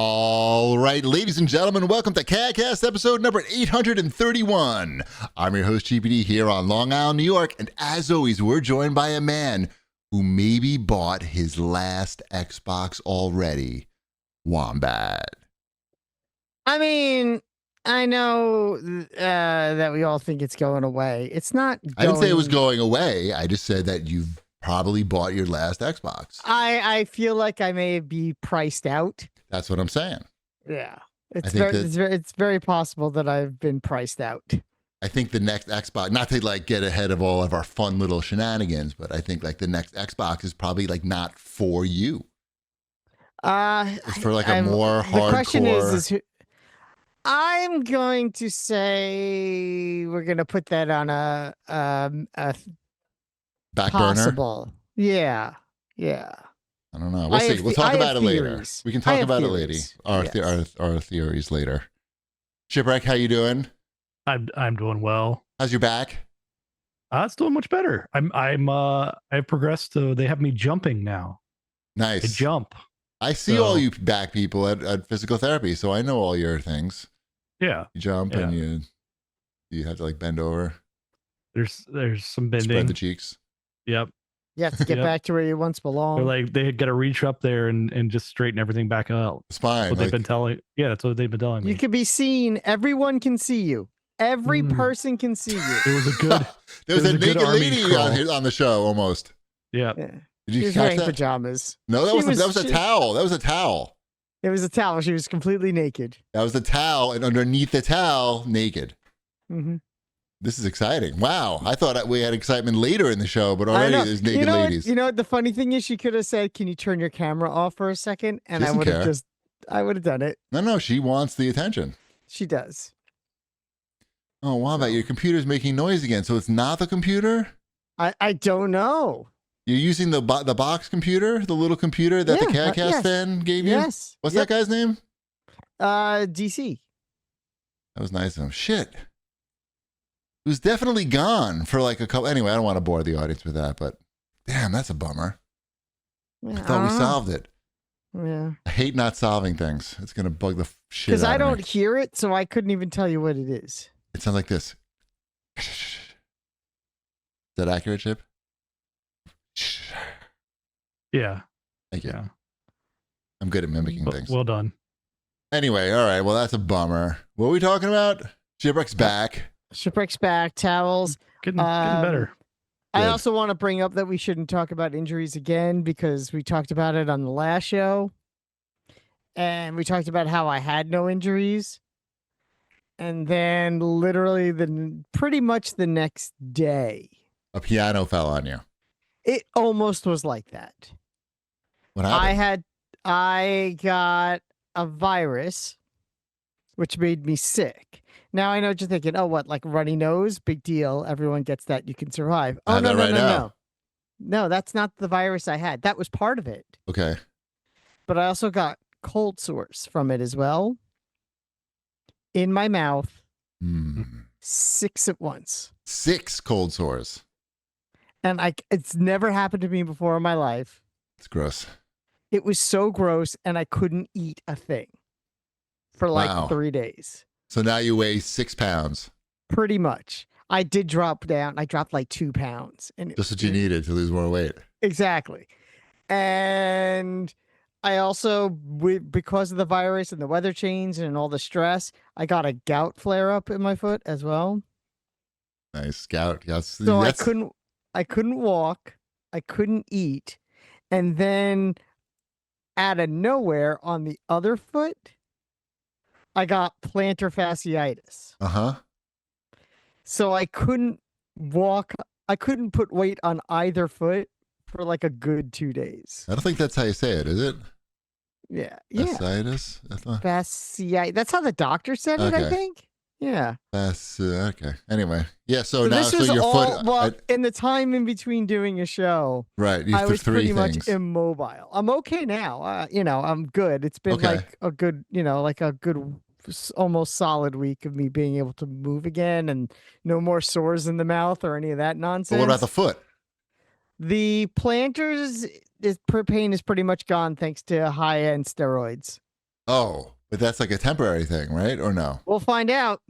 All right, ladies and gentlemen, welcome to CAGcast episode number 831. I'm your host, Chibi, here on Long Island, New York, and as always, we're joined by a man who maybe bought his last Xbox already, Wombat. I mean, I know that we all think it's going away. It's not going... I didn't say it was going away. I just said that you've probably bought your last Xbox. I feel like I may be priced out. That's what I'm saying. Yeah. It's very possible that I've been priced out. I think the next Xbox, not to like get ahead of all of our fun little shenanigans, but I think like the next Xbox is probably like not for you. It's for like a more hardcore. The question is I'm going to say we're going to put that on a back possible burner. Yeah. I don't know. We'll see. We'll talk about it later. We can talk about it later. Our theories later. Shipwreck, how you doing? I'm doing well. How's your back? It's doing much better. I've progressed to, they have me jumping now. Nice. I jump. I see all you back people at physical therapy, so I know all your things. Yeah. You jump and you have to like bend over. There's some bending. Spread the cheeks. Yep. You have to get back to where you once belonged. They're like, they got to reach up there and just straighten everything back up. Spine. That's what they've been telling. Yeah, that's what they've been telling me. You can be seen. Everyone can see you. Every person can see you. It was a good. There was a naked lady on the show almost. Yeah. Did you she was catch wearing that? pajamas. No, that was a towel. That was a towel. It was a towel. She was completely naked. That was the towel, and underneath the towel, naked. Mm-hmm. This is exciting. Wow. I thought we had excitement later in the show, but already there's naked ladies. You know what? The funny thing is she could have said, can you turn your camera off for a second? And I would have done it. No, she wants the attention. She does. Oh, Wombat, your computer's making noise again. So it's not the computer? I don't know. You're using the box computer, the little computer that the CAGcast fan gave you? Yes. What's that guy's name? DC. That was nice of him. Shit. It was definitely gone for like a couple. Anyway, I don't want to bore the audience with that, but damn, that's a bummer. Yeah, I thought we solved it. Yeah. I hate not solving things. It's going to bug the shit out of me. Because I don't hear it, so I couldn't even tell you what it is. It sounds like this. Is that accurate, Chip? Yeah. Thank you. Yeah. I'm good at mimicking things. Well done. Anyway, all right. Well, that's a bummer. What are we talking about? Shipwreck's back. Shipwreck's back, towels. Getting better. I also want to bring up that we shouldn't talk about injuries again because we talked about it on the last show. And we talked about how I had no injuries. And then literally pretty much the next day, a piano fell on you. It almost was like that. What happened? I got a virus, which made me sick. Now I know what you're thinking. Oh, what? Like runny nose? Big deal. Everyone gets that. You can survive. Oh, no. No, that's not the virus I had. That was part of it. Okay. But I also got cold sores from it as well. In my mouth. 6 at once. 6 cold sores. And it's never happened to me before in my life. It's gross. It was so gross, and I couldn't eat a thing for like 3 days. So now you weigh 6 pounds. Pretty much. I did drop down. I dropped like 2 pounds. And just what you needed to lose more weight. Exactly. And I also, because of the virus and the weather change and all the stress, I got a gout flare up in my foot as well. Nice. Gout. Yes. So I couldn't walk. I couldn't eat. And then out of nowhere on the other foot, I got plantar fasciitis. Uh-huh. So I couldn't walk. I couldn't put weight on either foot for like a good 2 days. I don't think that's how you say it, is it? Yeah. Fasciitis? Fasciitis. That's how the doctor said it, I think. Yeah. Okay. Anyway. Yeah, so now this was your all, foot. Well, in the time in between doing a show, right, I was pretty much immobile. I'm okay now. I'm good. It's been like a good, almost solid week of me being able to move again and no more sores in the mouth or any of that nonsense. But what about the foot? The plantars pain is pretty much gone thanks to high-end steroids. Oh, but that's like a temporary thing, right? Or no? We'll find out.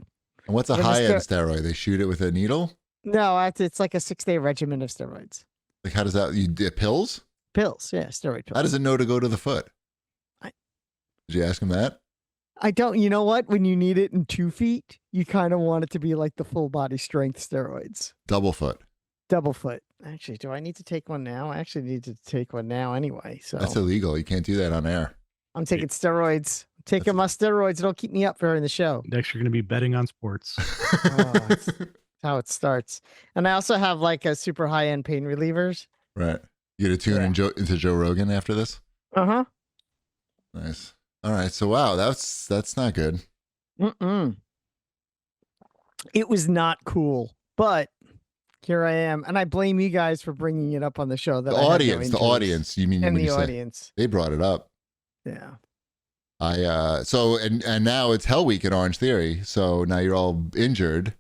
And what's a When the high-end steroid? They shoot it with a needle? No, it's like a 6-day regimen of steroids. Like, how does that, you get pills? Pills, yeah, steroid pills. How does it know to go to the foot? I- Did you ask him that? I don't, you know what? When you need it in 2 feet, you kind of want it to be like the full body strength steroids. Double foot. Double foot. Actually, do I need to take one now? I actually need to take one now anyway. So That's illegal. You can't do that on air. I'm taking steroids. Taking my steroids. It'll keep me up during the show. Next, you're going to be betting on sports. That's how it starts. And I also have like a super high end pain relievers. Right. You gonna tune into Joe Rogan after this? Uh-huh. Nice. All right. So wow, that's not good. It was not cool, but here I am, and I blame you guys for bringing it up on the show. That The audience. You mean and when the you say audience? they brought it up? Yeah. So now it's Hell Week at Orangetheory. So now you're all injured.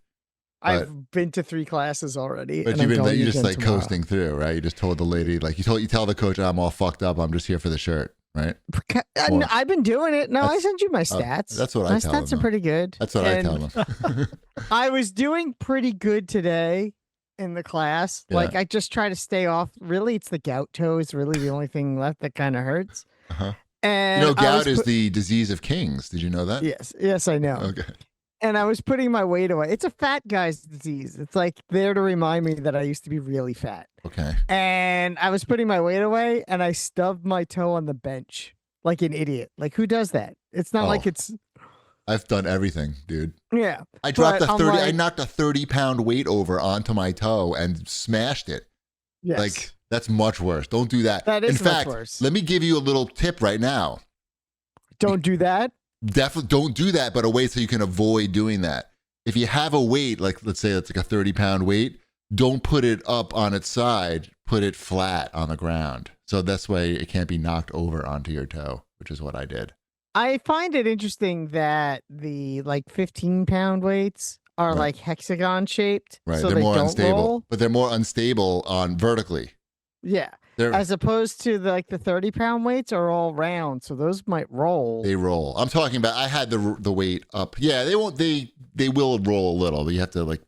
I've been to 3 classes already. But and you're just like coasting through, right? You just told the lady, like you tell the coach, I'm all fucked up. I'm just here for the shirt, right? I've been doing it. No, I sent you my stats. That's what I tell them. My stats are pretty good. That's what I tell them. I was doing pretty good today in the class. Yeah. Like I just try to stay off. Really, it's the gout toe is really the only thing left that kind of hurts. Uh-huh. And gout is the disease of kings. Did you know that? Yes, I know. Okay. And I was putting my weight away. It's a fat guy's disease. It's like there to remind me that I used to be really fat. Okay. And I was putting my weight away and I stubbed my toe on the bench like an idiot. Like who does that? It's not like it's. I've done everything, dude. Yeah. I dropped I knocked a 30-pound weight over onto my toe and smashed it. Yes. Like that's much worse. Don't do that. That is In fact, much worse. Let me give you a little tip right now. Don't do that. Definitely don't do that, but a way so you can avoid doing that. If you have a weight, like let's say it's like a 30-pound weight, don't put it up on its side. Put it flat on the ground. So this way it can't be knocked over onto your toe, which is what I did. I find it interesting that the like 15-pound weights are like hexagon shaped. Right. So they're they more don't unstable. roll. But they're more unstable on vertically. Yeah. As opposed to the 30-pound weights are all round, so those might roll. They roll. I'm talking about. I had the weight up. Yeah, they won't. They will roll a little, but you have to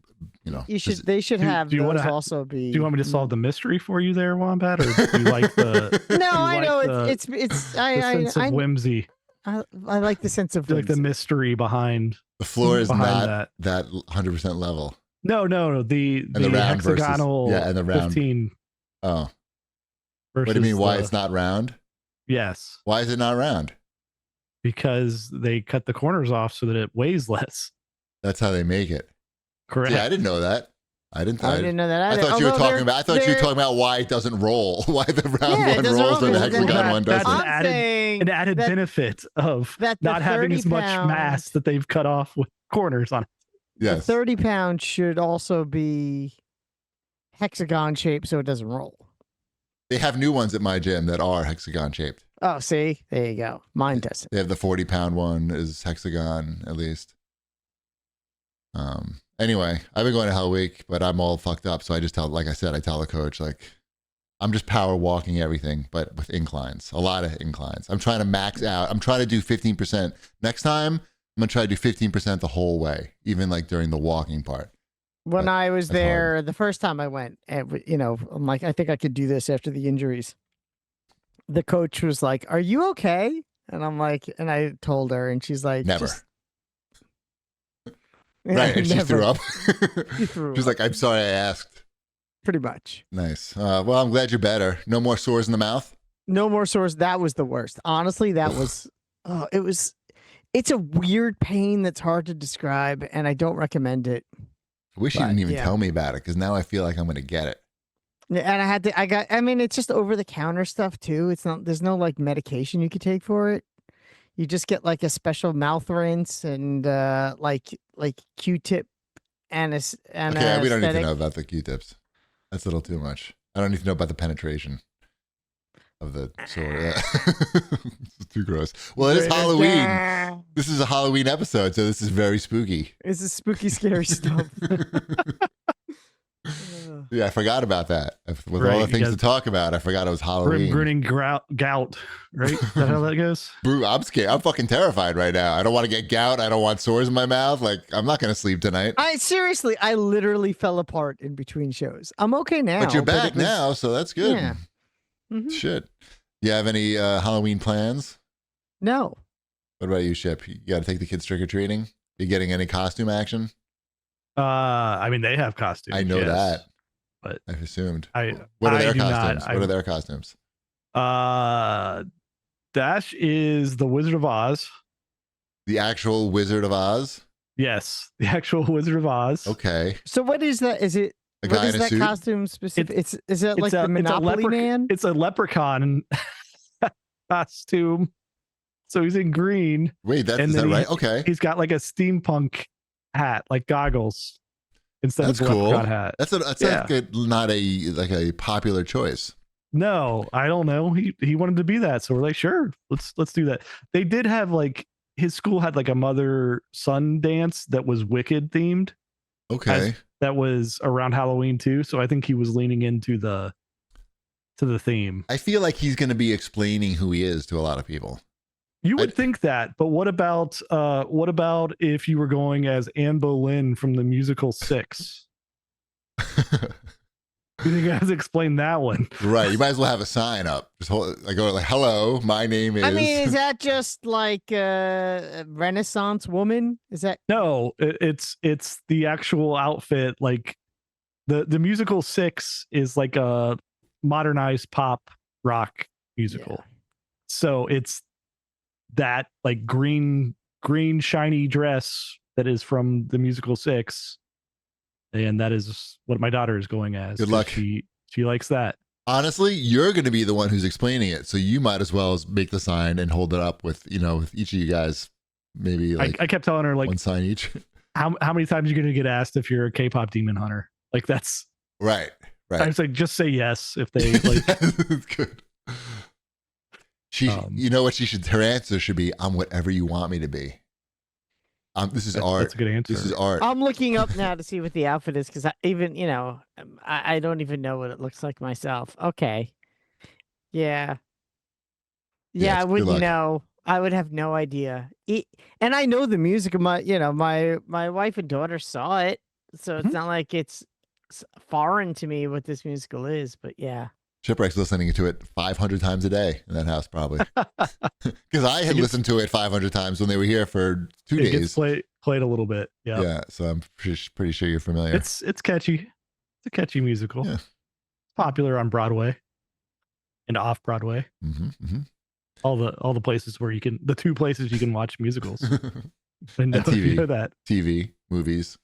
They should have those also be. Do you want me to solve the mystery for you there, Wombat, or do you like the? No, I know it's. The sense of whimsy. I like the sense of like the mystery behind. The floor is not that 100% level. No. The round hexagonal and the round 15. Oh. What do you mean? Why it's not round? Yes. Why is it not round? Because they cut the corners off so that it weighs less. That's how they make it. Correct. Yeah, I didn't know that. I didn't know that. Either. I thought you were talking about. I thought you were talking about why it doesn't roll. Why the round one rolls and the hexagon one doesn't. That's an added benefit of not having as much mass that they've cut off with corners on it. Yes. The 30-pound should also be hexagon shaped so it doesn't roll. They have new ones at my gym that are hexagon shaped. Oh, see, there you go. Mine doesn't. They have the 40-pound one is hexagon at least. Anyway, I've been going to Hell Week, but I'm all fucked up. So I just tell the coach, like, I'm just power walking everything, but with inclines, a lot of inclines. I'm trying to max out. I'm trying to do 15%. Next time, I'm going to try to do 15% the whole way, even like during the walking part. When I was there, the first time I went, I'm like, I think I could do this after the injuries. The coach was like, "Are you okay?" And I'm like, and I told her, and she's like, "Never." Right, and she threw up. She's like, "I'm sorry, I asked." Pretty much. Nice. Well, I'm glad you're better. No more sores in the mouth. No more sores. That was the worst. Honestly, that was. It's a weird pain that's hard to describe, and I don't recommend it. I wish you didn't even tell me about it, because now I feel like I'm going to get it. And it's just over the counter stuff too. There's no like medication you could take for it. You just get like a special mouth rinse and like Q-tip and okay, we don't need to know about the Q-tips. That's a little too much. I don't need to know about the penetration of the sore. It's too gross. Well, it is Halloween. This is a Halloween episode, so this is very spooky. This is spooky, scary stuff. Yeah, I forgot about that. With Right, all the things to talk about, I forgot it was Halloween. Grinning gout, right? Is that how that goes? Bro, I'm scared. I'm fucking terrified right now. I don't want to get gout. I don't want sores in my mouth. Like, I'm not going to sleep tonight. I literally fell apart in between shows. I'm okay now. But you're back now, so that's good. Yeah. Mm-hmm. Shit. You have any Halloween plans? No. What about you, Ship? You got to take the kids trick-or-treating? You getting any costume action? I mean, they have costumes. I know that. But I assumed. What are their costumes? What are their costumes? Dash is the Wizard of Oz. The actual Wizard of Oz? Yes, the actual Wizard of Oz. Okay. So what is that? Is it a guy in a suit? Costume specific? Is it like the Monopoly Man? It's a leprechaun costume. So he's in green. Wait, is that right? Okay. He's got like a steampunk hat, like goggles. Instead of a cool. leprechaun hat. That's not a popular choice. No, I don't know. He wanted to be that, so we're like, sure, let's do that. They did have like his school had like a mother-son dance that was Wicked themed. Okay. That was around Halloween too, so I think he was leaning into the theme. I feel like he's going to be explaining who he is to a lot of people. You would think that, but what about if you were going as Anne Boleyn from the musical Six? You guys explain that one, right? You might as well have a sign up. Just go like, "Hello, my name is." I mean, is that just like a Renaissance woman? Is that no? It's the actual outfit. Like the musical Six is like a modernized pop rock musical, so it's that like green shiny dress that is from the musical Six, and that is what my daughter is going as. Good luck. She likes that. Honestly, you're going to be the one who's explaining it, so you might as well make the sign and hold it up with with each of you guys. Maybe like I kept telling her like one sign each. How many times are you going to get asked if you're a K-pop demon hunter? Like that's right. I was like, just say yes if they like. That's good. You know what her answer should be? I'm whatever you want me to be. This is art. That's a good answer. This is art. I'm looking up now to see what the outfit is because I don't even know what it looks like myself. Okay. Yeah. Yeah, I wouldn't know. I would have no idea. And I know the music of my wife and daughter saw it, so it's not like it's foreign to me what this musical is. But yeah. Shipwreck's listening to it 500 times a day in that house, probably. Because I had listened to it 500 times when they were here for 2 days. It gets played a little bit. Yeah. Yeah. So I'm pretty sure you're familiar. It's catchy. It's a catchy musical. Yeah. It's popular on Broadway and off Broadway. Mm-hmm, mm-hmm. All the places where the 2 places you can watch musicals. And TV. You know that. TV, movies.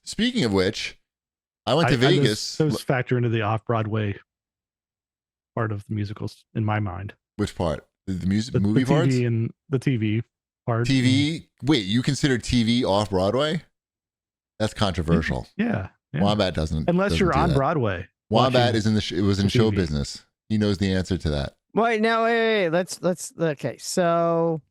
Speaking of which, I went to Vegas. Those factor into the off-Broadway part of the musicals in my mind. Which part? The movie parts? And the TV part. TV? Wait, you consider TV off-Broadway? That's controversial. Yeah. Wombat doesn't. Unless you're on Broadway. Wombat is it was in show business. He knows the answer to that. Wait, let's okay. So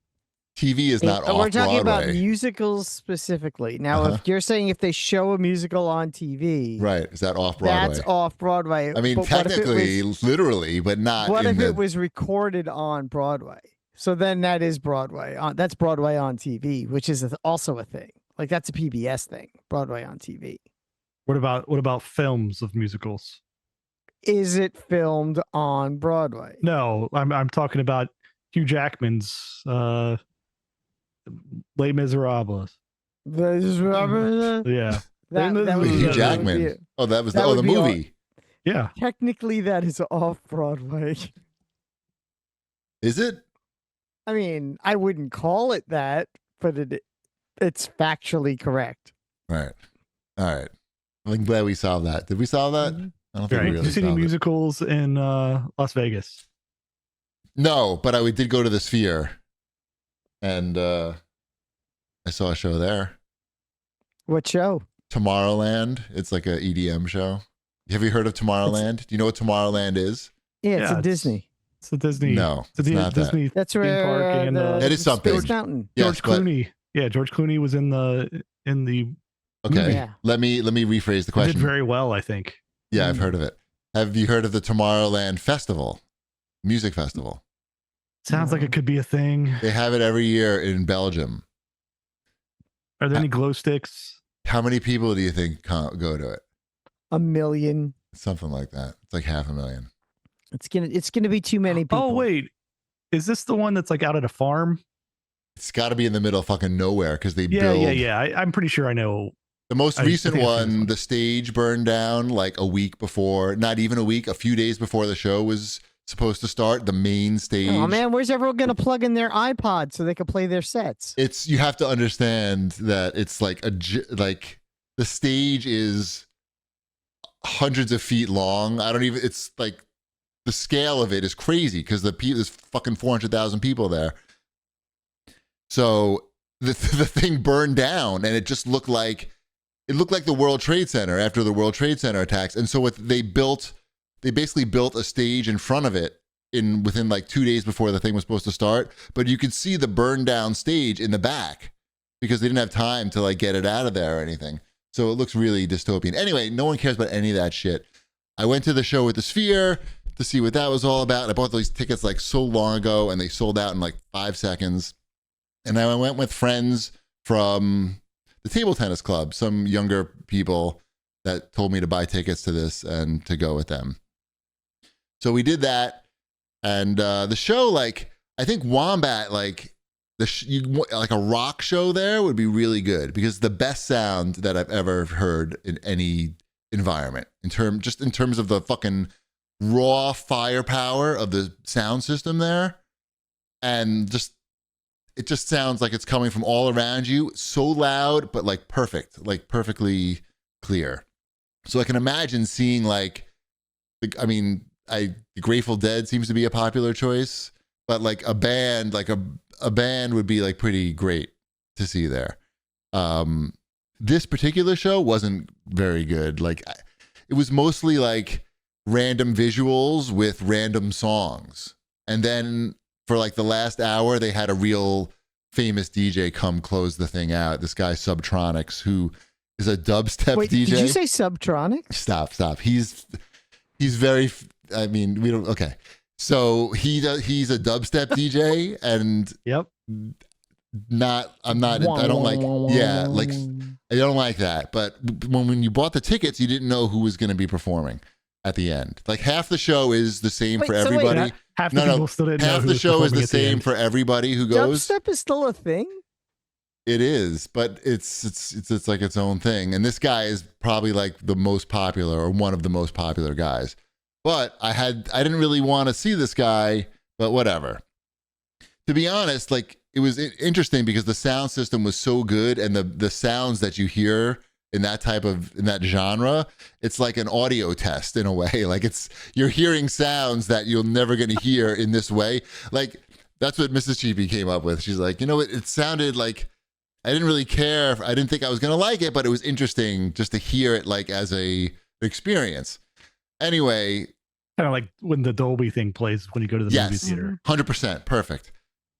TV is not off-Broadway. We're talking about musicals specifically. Now, if you're saying if they show a musical on TV, right? Is that off-Broadway? That's off-Broadway. I mean, technically, literally, but not. What if it was recorded on Broadway? So then that is Broadway. That's Broadway on TV, which is also a thing. Like that's a PBS thing. Broadway on TV. What about films of musicals? Is it filmed on Broadway? No, I'm talking about Hugh Jackman's Les Miserables. Yeah. Hugh Jackman. That was the movie. Yeah. Technically, that is off Broadway. Is it? I mean, I wouldn't call it that, but it's factually correct. Right. All right. I'm glad we solved that. Did we solve that? Mm-hmm. I don't think we really Did you see any musicals in Las Vegas? No, but I did go to the Sphere, and I saw a show there. What show? Tomorrowland. It's like a EDM show. Have you heard of Tomorrowland? Do you know what Tomorrowland is? Yeah, it's a Disney. It's a Disney. No, it's not Disney. That's where park and it is something. Space Mountain. George Clooney. Yeah, George Clooney was in the Okay. Yeah. Let me rephrase the It question. did very well, I think. Yeah, I've heard of it. Have you heard of the Tomorrowland Festival, music festival? Sounds like it could be a thing. They have it every year in Belgium. Are there any glow sticks? How many people do you think go to it? 1 million. Something like that. It's like 500,000. It's gonna be too many people. Oh wait, is this the one that's like out at a farm? It's got to be in the middle of fucking nowhere because they Yeah, build. yeah. I'm pretty sure I know. The most I recent think I've seen this one, one. the stage burned down like a week before, not even a week, a few days before the show was supposed to start. The main stage. Oh man, where's everyone gonna plug in their iPod so they can play their sets? It's, you have to understand that it's like like the stage is hundreds of feet long. It's like the scale of it is crazy because there's fucking 400,000 people there. So the thing burned down and it just looked like the World Trade Center after the World Trade Center attacks. And so what they basically built a stage in front of it within like 2 days before the thing was supposed to start. But you could see the burned down stage in the back because they didn't have time to like get it out of there or anything. So it looks really dystopian. Anyway, no one cares about any of that shit. I went to the show with the Sphere to see what that was all about. And I bought those tickets like so long ago and they sold out in like 5 seconds. And I went with friends from the table tennis club, some younger people that told me to buy tickets to this and to go with them. So we did that. And the show, like, I think Wombat, like, like a rock show there would be really good because the best sound that I've ever heard in any environment in terms of the fucking raw firepower of the sound system there. And it just sounds like it's coming from all around you. So loud, but like perfect, like perfectly clear. So I can imagine seeing like, the Grateful Dead seems to be a popular choice, but like a band, a band would be like pretty great to see there. This particular show wasn't very good. Like it was mostly like random visuals with random songs. And then for like the last hour, they had a real famous DJ come close the thing out. This guy Subtronics, who is a dubstep Wait, DJ. did you say Subtronics? Stop. He's very. I mean, we don't. Okay, so he's a dubstep DJ, and Yep. I'm not. I don't like. Yeah, like I don't like that. But when you bought the tickets, you didn't know who was going to be performing at the end. Like half the show is the same for everybody. Half the people still didn't know half who the was show is the performing at the same end. for everybody who goes. Dubstep is still a thing? It is, but it's like its own thing. And this guy is probably like the most popular or one of the most popular guys. But I didn't really want to see this guy, but whatever. To be honest, like it was interesting because the sound system was so good and the sounds that you hear in that genre, it's like an audio test in a way. Like you're hearing sounds that you're never going to hear in this way. Like that's what Mrs. Chibi came up with. She's like, it sounded like I didn't really care. I didn't think I was going to like it, but it was interesting just to hear it like as a experience. Anyway. Kind of like when the Dolby thing plays when you go to the movie theater. 100%. Perfect.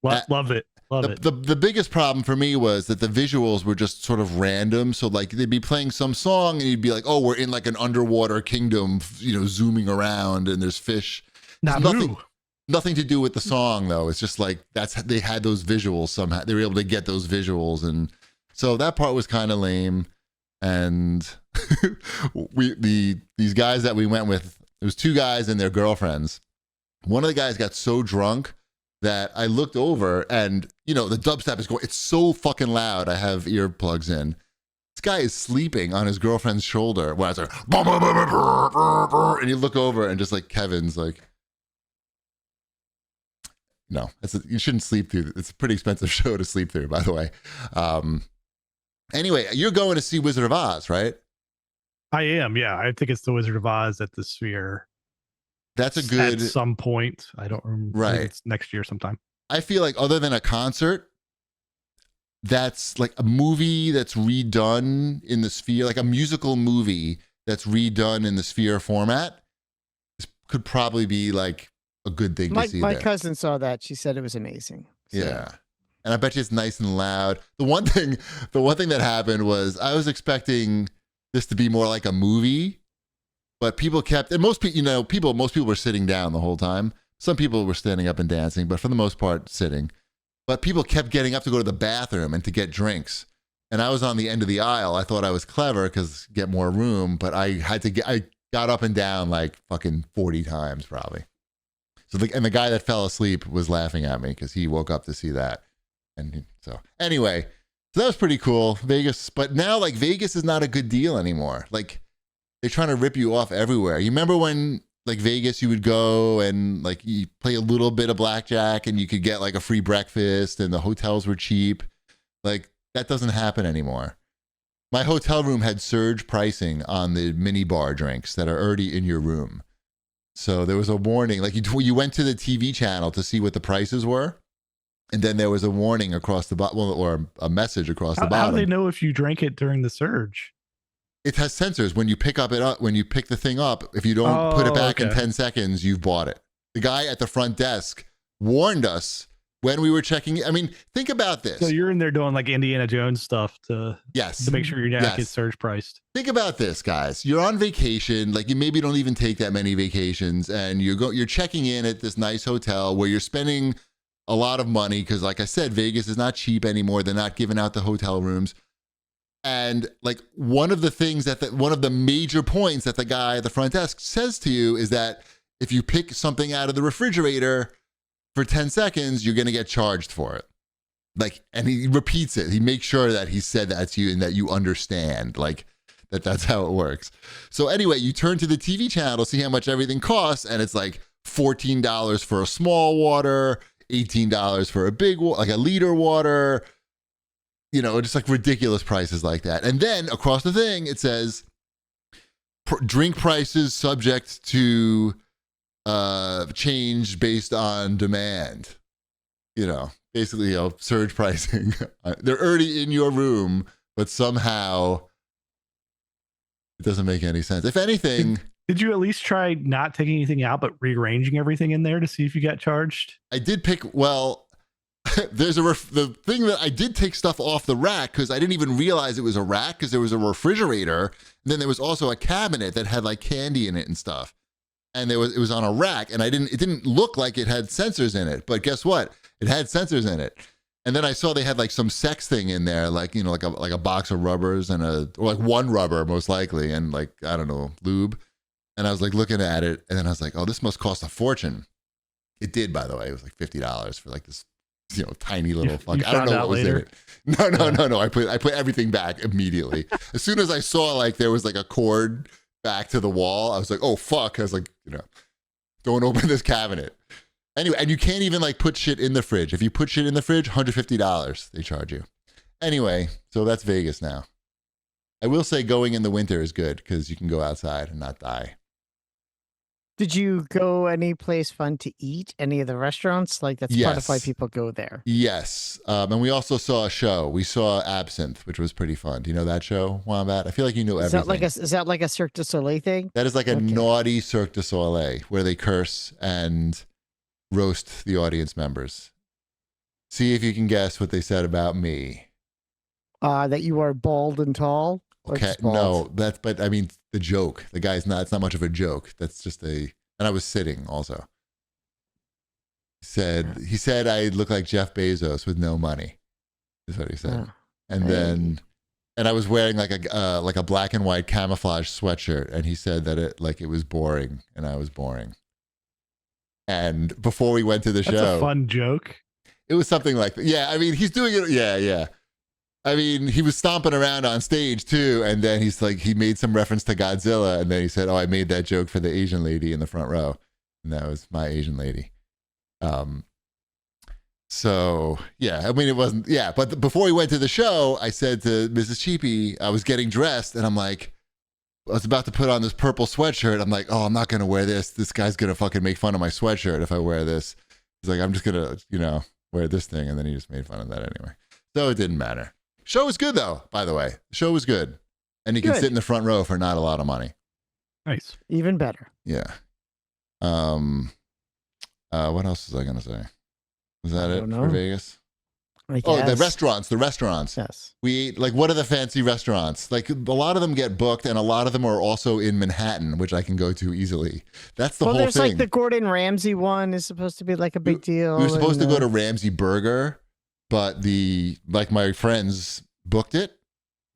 Love it. The biggest problem for me was that the visuals were just sort of random. So like they'd be playing some song and you'd be like, oh, we're in like an underwater kingdom, zooming around and there's fish. Nothing to do with the song though. It's just like they had those visuals somehow. They were able to get those visuals. And so that part was kind of lame. And these guys that we went with, there was 2 guys and their girlfriends. One of the guys got so drunk that I looked over and, the dubstep is going, it's so fucking loud. I have earplugs in. This guy is sleeping on his girlfriend's shoulder when I was like, and you look over and just like Kevin's like, no, you shouldn't sleep through. It's a pretty expensive show to sleep through, by the way. Anyway, you're going to see Wizard of Oz, right? I am, yeah. I think it's the Wizard of Oz at the Sphere. That's a good... At some point. I don't remember. Right. It's next year sometime. I feel like other than a concert, that's like a movie that's redone in the Sphere, like a musical movie that's redone in the Sphere format, could probably be like a good thing to see My there. cousin saw that. She said it was amazing. So. Yeah. and I bet you it's nice and loud. The one thing that happened was I was expecting this to be more like a movie, but people kept, and most people were sitting down the whole time. Some people were standing up and dancing, but for the most part, sitting. But people kept getting up to go to the bathroom and to get drinks. And I was on the end of the aisle. I thought I was clever because get more room, but I got up and down like fucking 40 times probably. So the guy that fell asleep was laughing at me because he woke up to see that. And so anyway, so that was pretty cool. Vegas, but now like Vegas is not a good deal anymore. Like they're trying to rip you off everywhere. You remember when like Vegas, you would go and like you play a little bit of blackjack and you could get like a free breakfast and the hotels were cheap. Like that doesn't happen anymore. My hotel room had surge pricing on the minibar drinks that are already in your room. So there was a warning, like you went to the TV channel to see what the prices were. And then there was a warning across the bottom, or a message across the bottom. How do they know if you drank it during the surge? It has sensors. When you pick the thing up, if you don't put it back in 10 seconds, you've bought it. The guy at the front desk warned us when we were checking. I mean, think about this. So you're in there doing like Indiana Jones stuff to make sure you're not get surge priced. Think about this, guys. You're on vacation, like you maybe don't even take that many vacations, and you're checking in at this nice hotel where you're spending a lot of money because, like I said, Vegas is not cheap anymore. They're not giving out the hotel rooms. And like one of the major points that the guy at the front desk says to you is that if you pick something out of the refrigerator for 10 seconds, you're going to get charged for it. Like, and he repeats it. He makes sure that he said that to you and that you understand, like that's how it works. So anyway, you turn to the TV channel, see how much everything costs, and it's like $14 for a small water, $18 for a big, like a liter water, just like ridiculous prices like that. And then across the thing, it says drink prices subject to change based on demand. Basically, surge pricing. They're already in your room, but somehow it doesn't make any sense. If anything, did you at least try not taking anything out but rearranging everything in there to see if you got charged? I did pick. Well, there's the thing that I did take stuff off the rack because I didn't even realize it was a rack because there was a refrigerator. And then there was also a cabinet that had like candy in it and stuff. And it was on a rack, and it didn't look like it had sensors in it, but guess what? It had sensors in it. And then I saw they had like some sex thing in there, like like a box of rubbers or like one rubber most likely, and like I don't know, lube. And I was like looking at it, and then I was like, oh, this must cost a fortune. It did, by the way. It was like $50 for like this tiny little fuck. I don't know what was in it. No. I put everything back immediately. As soon as I saw like there was like a cord back to the wall, I was like, oh fuck. I was like, don't open this cabinet. Anyway, and you can't even like put shit in the fridge. If you put shit in the fridge, $150 they charge you. Anyway, so that's Vegas now. I will say going in the winter is good because you can go outside and not die. Did you go any place fun to eat? Any of the restaurants? Like that's part of why people go there. Yes. And we also saw a show. We saw Absinthe, which was pretty fun. Do you know that show, Wombat? I feel like you know everything. Is that like a Cirque du Soleil thing? That is like a naughty Cirque du Soleil where they curse and roast the audience members. See if you can guess what they said about me. That you are bald and tall. Okay, no, but I mean the joke. The guy's not. It's not much of a joke. That's just and I was sitting also. He said I look like Jeff Bezos with no money. Is what he said. And I was wearing like a black and white camouflage sweatshirt, and he said that it was boring, and I was boring. And before we went to the show, that's a fun joke. It was something like that. Yeah, I mean he's doing it. Yeah. I mean, he was stomping around on stage too, and then he's like, he made some reference to Godzilla, and then he said, "Oh, I made that joke for the Asian lady in the front row," and that was my Asian lady. So yeah, I mean, it wasn't. Yeah, but before we went to the show, I said to Mrs. Chibi, I was getting dressed, and I'm like, I was about to put on this purple sweatshirt. I'm like, oh, I'm not gonna wear this. This guy's gonna fucking make fun of my sweatshirt if I wear this. He's like, I'm just gonna, wear this thing, and then he just made fun of that anyway. So it didn't matter. Show was good though, by the way. The show was good. And you can sit in the front row for not a lot of money. Nice. Even better. Yeah. What else was I gonna say? Was that it for Vegas? I Oh, the guess. restaurants. Yes. We ate, like, what are the fancy restaurants? Like, a lot of them get booked, and a lot of them are also in Manhattan, which I can go to easily. That's the Well, whole there's thing. like the Gordon Ramsay one is supposed to be like a big deal. We were supposed to and, go to Ramsey Burger, but my friends booked it,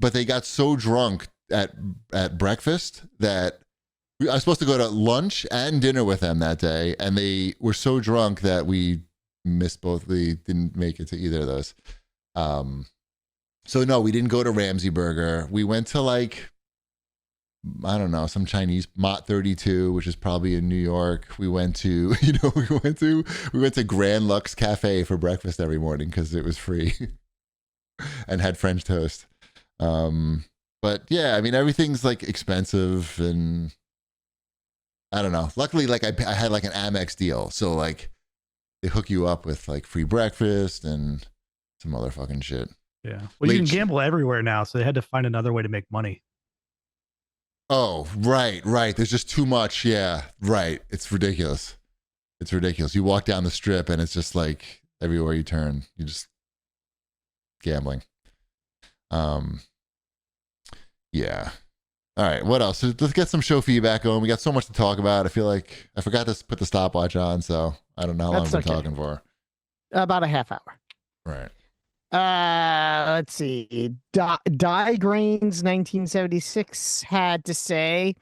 but they got so drunk at breakfast that I was supposed to go to lunch and dinner with them that day, and they were so drunk that we missed both. We didn't make it to either of those. So no, we didn't go to Ramsey Burger. We went to, like, I don't know, some Chinese, Mott 32, which is probably in New York. We went to, we went to Grand Lux Cafe for breakfast every morning because it was free, and had French toast. But yeah, I mean, everything's like expensive, and I don't know. Luckily, like I had like an Amex deal, so like they hook you up with like free breakfast and some other fucking shit. Yeah. Well, you can gamble everywhere now, so they had to find another way to make money. Oh, right. There's just too much. Yeah, right. It's ridiculous. You walk down the strip and it's just like everywhere you turn, you're just gambling. Yeah. All right. What else? Let's get some show feedback on. We got so much to talk about. I feel like I forgot to put the stopwatch on, so I don't know how long we're talking for. About a half hour. Right. Let's see. Die Grains 1976 had to say,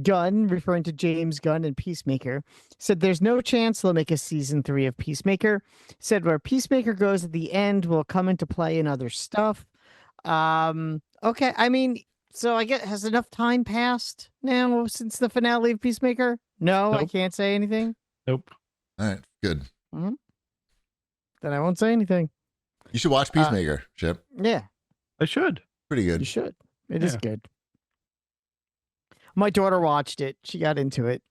Gunn, referring to James Gunn and Peacemaker, said there's no chance they'll make a season 3 of Peacemaker. Said where Peacemaker goes at the end will come into play in other stuff. Okay, I mean, so I guess, has enough time passed now since the finale of Peacemaker? No, Nope. I can't say anything. Nope. All right. Good. Mm-hmm. Then I won't say anything. You should watch Peacemaker, Chip. Yeah. I should. Pretty good. You should. It is good. My daughter watched it. She got into it.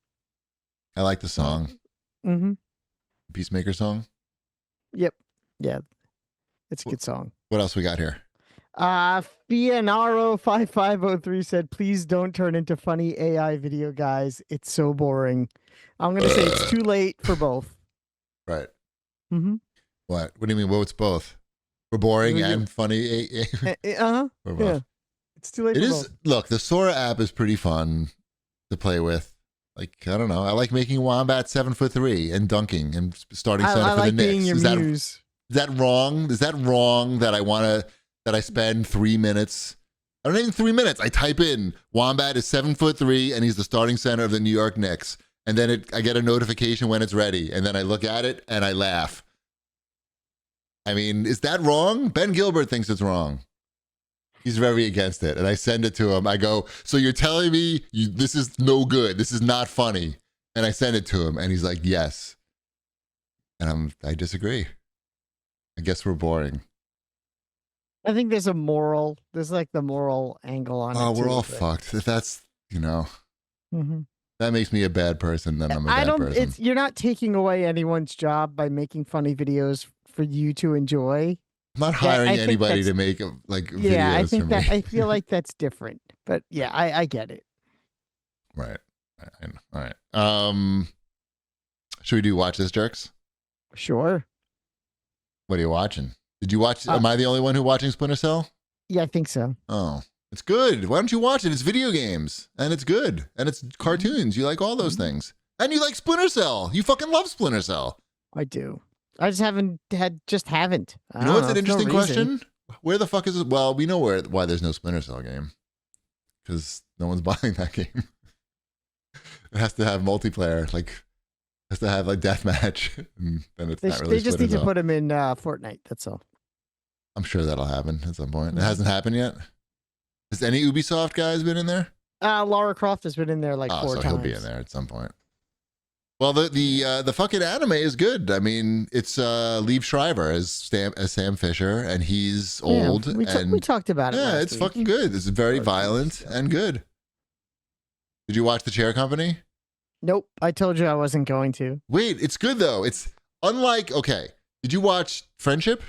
I like the song. Mm-hmm. Peacemaker song. Yep. Yeah. It's a good song. What else we got here? Fianaro5503 said, please don't turn into funny AI video guys. It's so boring. I'm going to say it's too late for both. Right. Mm-hmm. What do you mean? Well, it's both. We're boring and funny. Uh-huh. Yeah. It's too late It for is. both. Look, the Sora app is pretty fun to play with. Like, I don't know. I like making Wombat 7'3" and dunking and starting center for like the Knicks. being your muse. Is that wrong? Is that wrong that I spend 3 minutes? I don't even 3 minutes. I type in Wombat is 7'3" and he's the starting center of the New York Knicks. And then I get a notification when it's ready. And then I look at it and I laugh. I mean, is that wrong? Ben Gilbert thinks it's wrong. He's very against it. And I send it to him. I go, so you're telling me this is no good. This is not funny. And I send it to him. And he's like, yes. And I disagree. I guess we're boring. I think there's a moral. There's like the moral angle on it. Oh, we're all but... fucked. If that's, Mm-hmm. that makes me a bad person, then I'm a bad person. You're not taking away anyone's job by making funny videos for you to enjoy. I'm not hiring anybody to make like videos. Yeah, I think for that me. I feel like that's different. But yeah, I get it. Right. All right. Should we do Watch This, Jerks? Sure. What are you watching? Did you watch? Am I the only one who watching Splinter Cell? Yeah, I think so. Oh, it's good. Why don't you watch it? It's video games and it's good and it's cartoons. You like all those things and you like Splinter Cell. You fucking love Splinter Cell. I do. I just haven't. You know what's an interesting question? Where the fuck is it? Well, we know why there's no Splinter Cell game. Because no one's buying that game. It has to have multiplayer, has to have deathmatch. And then it's not really. They just need to put him in Fortnite. That's all. I'm sure that'll happen at some point. It hasn't happened yet. Has any Ubisoft guys been in there? Lara Croft has been in there 4 times. He'll be in there at some point. Well, the fucking anime is good. I mean, it's Liev Schreiber as Sam Fisher, and he's old. We talked about it. Yeah, it's fucking good. It's very violent and good. Did you watch The Chair Company? Nope. I told you I wasn't going to. Wait, it's good though. It's unlike. Okay, did you watch Friendship?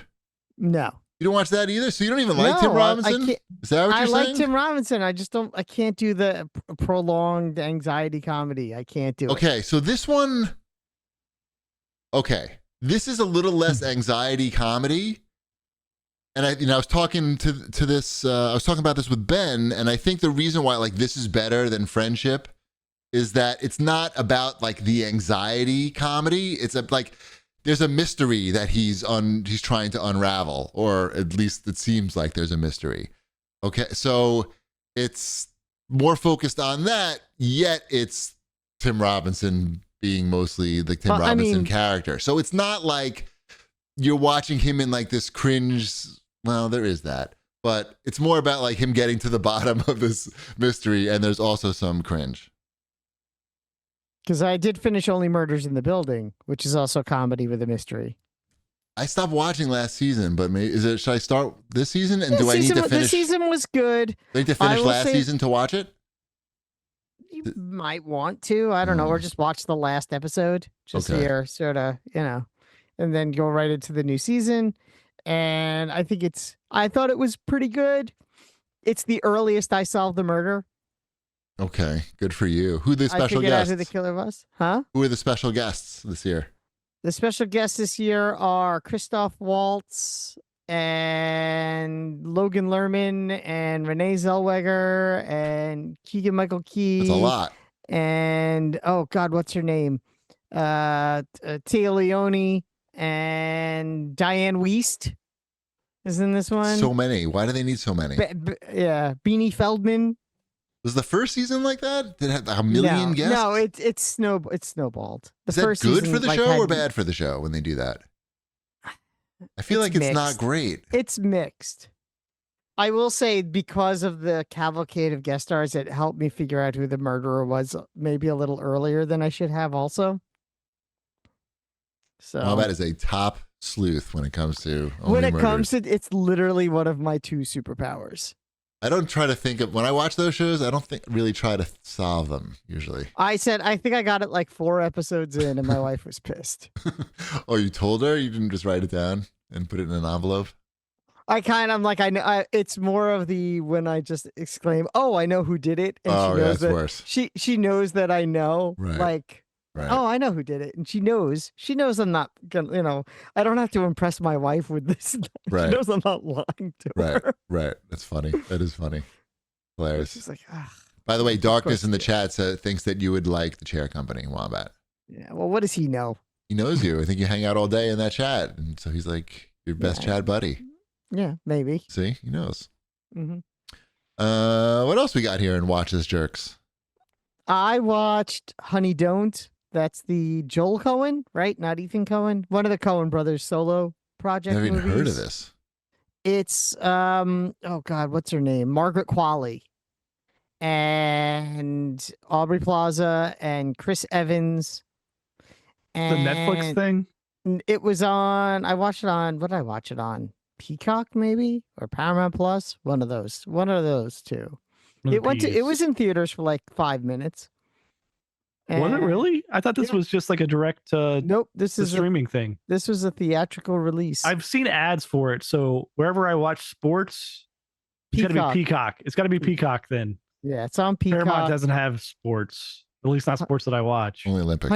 No. You don't watch that either. So you don't even like Tim Robinson? Is that what you're saying? I like Tim Robinson. I just don't. I can't do the prolonged anxiety comedy. I can't do it. Okay, so this one. Okay, this is a little less anxiety comedy, And I was talking to this. I was talking about this with Ben, and I think the reason why like this is better than Friendship is that it's not about like the anxiety comedy. It's like there's a mystery that he's trying to unravel, or at least it seems like there's a mystery. Okay, so it's more focused on that. Yet it's Tim Robinson being mostly the Tim Robinson character. So it's not like you're watching him in like this cringe. Well, there is that, but it's more about like him getting to the bottom of this mystery, and there's also some cringe. Because I did finish Only Murders in the Building, which is also comedy with a mystery. I stopped watching last season, but should I start this season? And do I need to finish? This season was good. Do I need to finish last season to watch it? You might want to. I don't know, or just watch the last episode. Just here, sort of, and then go right into the new season. And I thought it was pretty good. It's the earliest I solved the murder. Okay, good for you. Who are the special I figured guests? out who the killer was. Huh? Who are the special guests this year? The special guests this year are Christoph Waltz and Logan Lerman and Renee Zellweger and Keegan-Michael Key. That's a lot. And, oh, God, what's her name? Tia Leone and Diane Wiest is in this one. So many. Why do they need so many? Beanie Feldman. Was the first season like that? Did it have a million guests? No, it's snowballed. Is that good for the show or bad for the show when they do that? I feel like it's not great. It's mixed. I will say, because of the cavalcade of guest stars, it helped me figure out who the murderer was maybe a little earlier than I should have also. So Wombat is a top sleuth when it comes to Only Murders. It's literally one of my two superpowers. I don't try to think of, when I watch those shows, I don't really try to solve them usually. I think I got it like 4 episodes in and my wife was pissed. Oh, you told her? You didn't just write it down and put it in an envelope? I know. It's more of the when I just exclaim, "Oh, I know who did it," and she knows that worse. She knows that I know. Right. Like, right. Oh, I know who did it, and she knows. She knows I'm not gonna. I don't have to impress my wife with this. Right. She knows I'm not lying to her. Right. That's funny. That is funny. Hilarious. She's like, ugh. By the way, Darkness in the chat thinks that you would like the chair company, Wombat. Yeah. Well, what does he know? He knows you. I think you hang out all day in that chat, and so he's like your best chat buddy. Yeah, maybe. See, he knows. Mm-hmm. What else we got here in Watch This Jerks? I watched Honey Don't. That's the Joel Cohen, right? Not Ethan Cohen. One of the Cohen brothers solo project I've never even movies. heard of this. It's oh God, what's her name? Margaret Qualley and Aubrey Plaza and Chris Evans. And The Netflix thing? It was on. I watched it on. What did I watch it on? Peacock, maybe, or Paramount Plus. One of those two. It was in theaters for like 5 minutes. Was it really? I thought this was just like a direct nope, this is streaming thing. This was a theatrical release. I've seen ads for it, so wherever I watch sports, it's got to be Peacock. It's got to be Peacock then. Yeah, it's on Peacock. Paramount doesn't have sports, at least not sports that I watch. Only Olympics.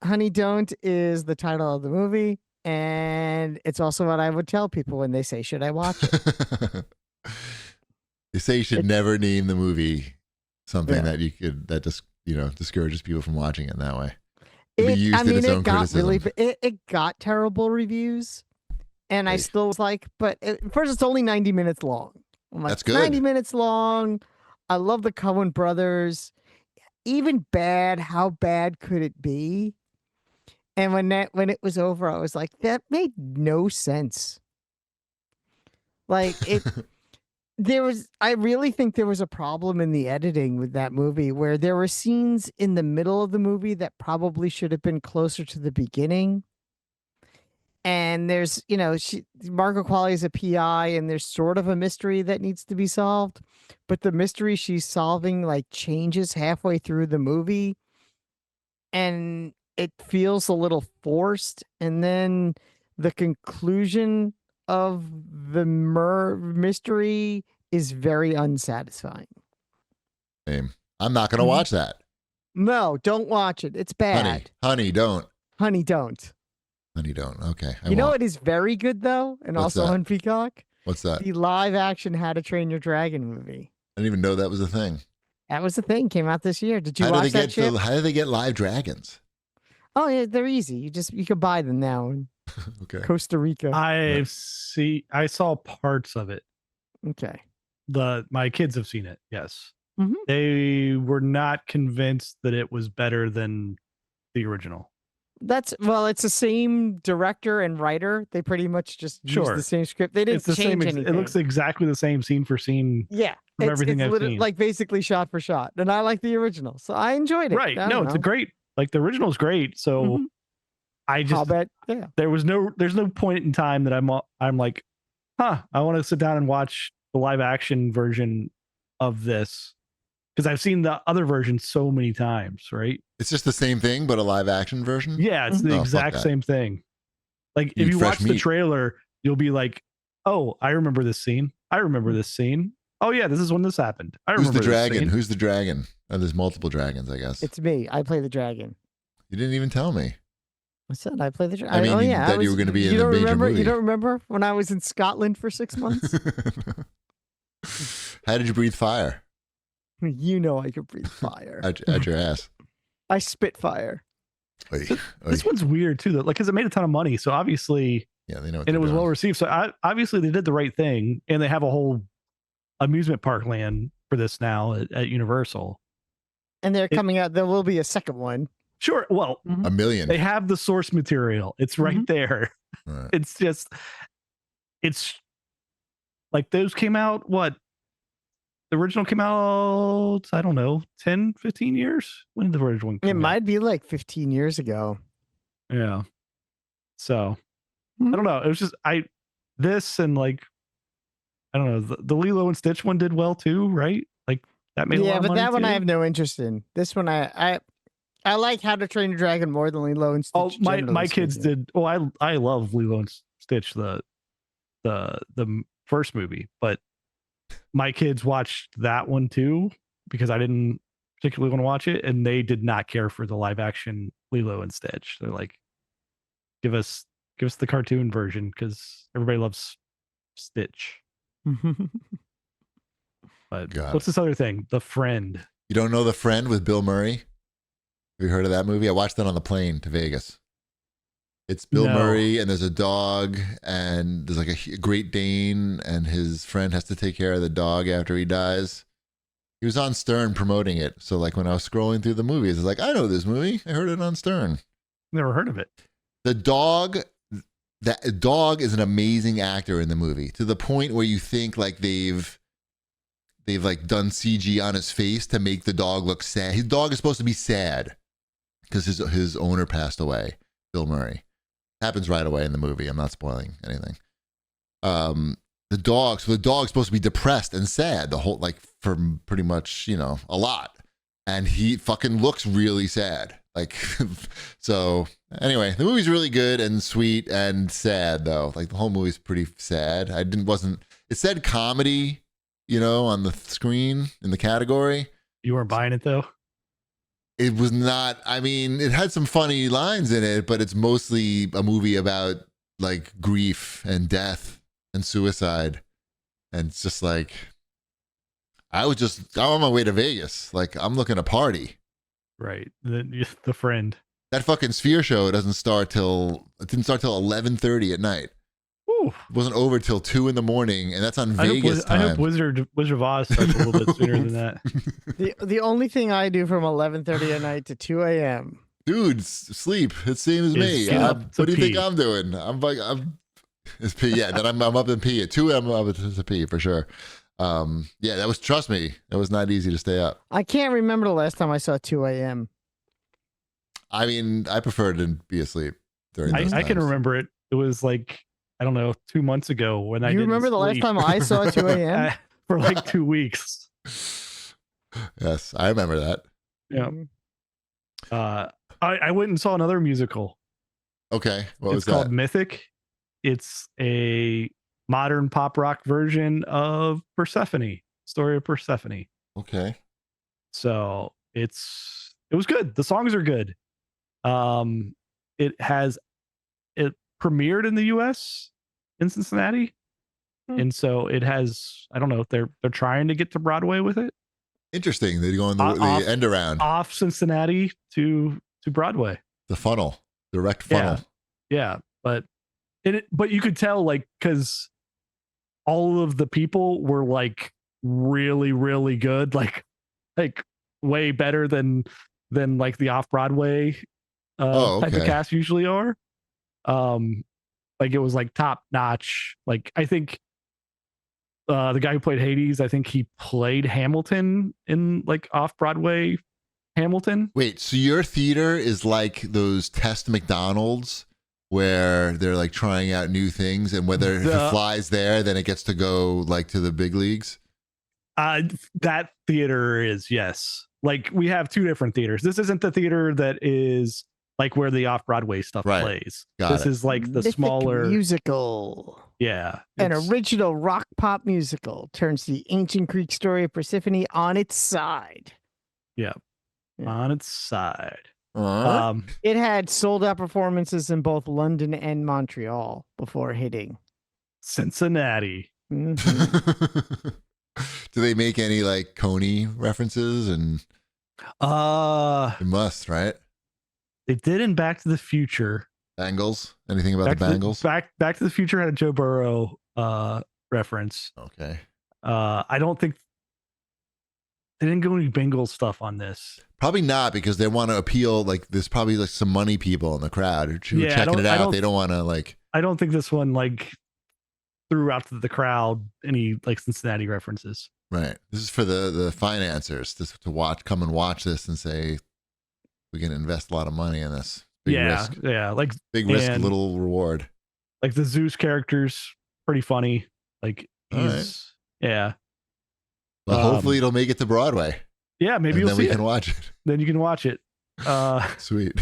Honey Don't is the title of the movie, and it's also what I would tell people when they say, "Should I watch it?" They say you should never name the movie something that just discourages people from watching it that way. It got terrible reviews, and I still was like, but first it's only 90 minutes long. I'm like, that's good. 90 minutes long. I love the Coen brothers. Even bad, how bad could it be? And when it was over, I was like, that made no sense. Like it. I really think there was a problem in the editing with that movie where there were scenes in the middle of the movie that probably should have been closer to the beginning. And there's, Margaret Qualley is a PI and there's sort of a mystery that needs to be solved, but the mystery she's solving like changes halfway through the movie and it feels a little forced. And then the conclusion of the mystery is very unsatisfying. Same. I'm not going to watch that. No, don't watch it. It's bad. Honey, don't. Honey, don't. Honey, don't. Okay. It is very good though, and What's also that? on Peacock. What's that? The live action How to Train Your Dragon movie. I didn't even know that was a thing. That was the thing. Came out this year. Did you How do watch they that shit? how do they get live dragons? Oh yeah, they're easy. You could buy them now in Okay. Costa Rica. I saw parts of it. Okay. My kids have seen it. Yes. Mhm. They were not convinced that it was better than the original. It's the same director and writer. They pretty much just used the same script. They didn't change anything. It looks exactly the same scene for scene. Yeah. From everything I've seen. Like basically shot for shot. And I like the original. So I enjoyed it. Right. No, it's a great, like the original is great. So I just, there's no point in time that I'm like, I want to sit down and watch the live action version of this. Because I've seen the other version so many times, right? It's just the same thing, but a live action version? Yeah, it's the exact same thing. Like, if you watch the trailer, you'll be like, oh, I remember this scene. I remember this scene. Oh, yeah, this is when this happened. Who's the dragon? Who's the dragon? Oh, there's multiple dragons, I guess. It's me. I play the dragon. You didn't even tell me. I said I play the dragon. I mean, that you were going to be in a major movie. You don't remember when I was in Scotland for 6 months? How did you breathe fire? You know I could breathe fire. At your ass. I spit fire. This one's weird too, though, like because it made a ton of money, so obviously, they know, and it was well received. So obviously, they did the right thing, and they have a whole amusement park land for this now at Universal. And they're coming out. There will be a second one. Sure. Well, $1 million. They have the source material. It's right there. Right. It's like those came out. What? The original came out, I don't know, 10, 15 years? When did the original one come out? It might be like 15 years ago. Yeah. So, I don't know. It was just, this and like, I don't know, the Lilo and Stitch one did well too, right? Like, that made a lot of money. Yeah, but that one too. I have no interest in. This one, I like How to Train Your Dragon more than Lilo and Stitch. Oh, my kids did. Oh, I love Lilo and Stitch, the first movie, but my kids watched that one too because I didn't particularly want to watch it, and they did not care for the live action Lilo and Stitch. They're like, give us the cartoon version because everybody loves Stitch. But what's this other thing? The Friend. You don't know The Friend with Bill Murray? Have you heard of that movie? I watched that on the plane to Vegas. It's Bill Murray, and there's a dog, and there's like a Great Dane, and his friend has to take care of the dog after he dies. He was on Stern promoting it. So like when I was scrolling through the movies, I was like, I know this movie. I heard it on Stern. Never heard of it. That dog is an amazing actor in the movie, to the point where you think like they've like done CG on his face to make the dog look sad. His dog is supposed to be sad because his owner passed away, Bill Murray. Happens right away in the movie. I'm not spoiling anything. The dog's supposed to be depressed and sad the whole, like, for pretty much, a lot. And he fucking looks really sad. Like, so anyway, the movie's really good and sweet and sad though. Like the whole movie's pretty sad. It said comedy, on the screen in the category. You weren't buying it though? It was not, it had some funny lines in it, but it's mostly a movie about like grief and death and suicide. And it's just like, I'm on my way to Vegas. Like, I'm looking to party. Right. The Friend. That fucking Sphere show didn't start till 11:30 at night. Ooh. It wasn't over till 2 a.m, and that's on Vegas time. I hope Wizard of Oz starts a little bit sooner than that. The only thing I do from 11:30 at night to 2 a.m. Dude, sleep. It's the same as me. What do you think I'm doing? It's pee. Yeah, then I'm up in pee at 2 a.m. I'm up to pee for sure. Trust me, it was not easy to stay up. I can't remember the last time I saw 2 a.m. I prefer to be asleep during those times. I can remember it. It was like, I don't know, 2 months ago when I. You remember the last time I saw 2 a.m. for like 2 weeks? Yes, I remember that. Yeah. I went and saw another musical. Okay, what was that? It's called Mythic. It's a modern pop rock version of Persephone, story of Persephone. Okay. So it was good. The songs are good. It premiered in the US in Cincinnati. And so it has, I don't know, they're trying to get to Broadway with it. Interesting. They're going the end around. Off Cincinnati to Broadway. The funnel. Direct funnel. Yeah. But you could tell, like, because all of the people were like really, really good, like way better than like the off-Broadway type of cast usually are. Like it was like top notch. Like I think the guy who played Hades, I think he played Hamilton in like off-Broadway Hamilton. Wait, so your theater is like those test McDonald's where they're like trying out new things, and whether if it flies there, then it gets to go like to the big leagues? That theater is, yes. Like we have two different theaters. This isn't the theater that is like where the off-Broadway stuff plays. This is like the Mythic smaller musical. Yeah. An original rock pop musical turns the ancient Greek story of Persephone on its side. Yeah. On its side. It had sold out performances in both London and Montreal before hitting Cincinnati. Mm-hmm. Do they make any like Coney references? And it must, right? They did in Back to the Future. Bangles? Anything about the Bangles? Back to the Future had a Joe Burrow reference. Okay. I don't think they didn't go any Bengals stuff on this. Probably not, because they want to appeal. Like there's probably like some money people in the crowd who are checking it out. They don't want to like. I don't think this one like threw out to the crowd any like Cincinnati references. Right. This is for the financiers to come and watch this and say we can invest a lot of money in this. Big risk. Yeah, like big risk, little reward. Like the Zeus character's pretty funny. Like he's yeah. Well, hopefully it'll make it to Broadway. Yeah, maybe and you'll then see we can watch it. Then you can watch it. Sweet.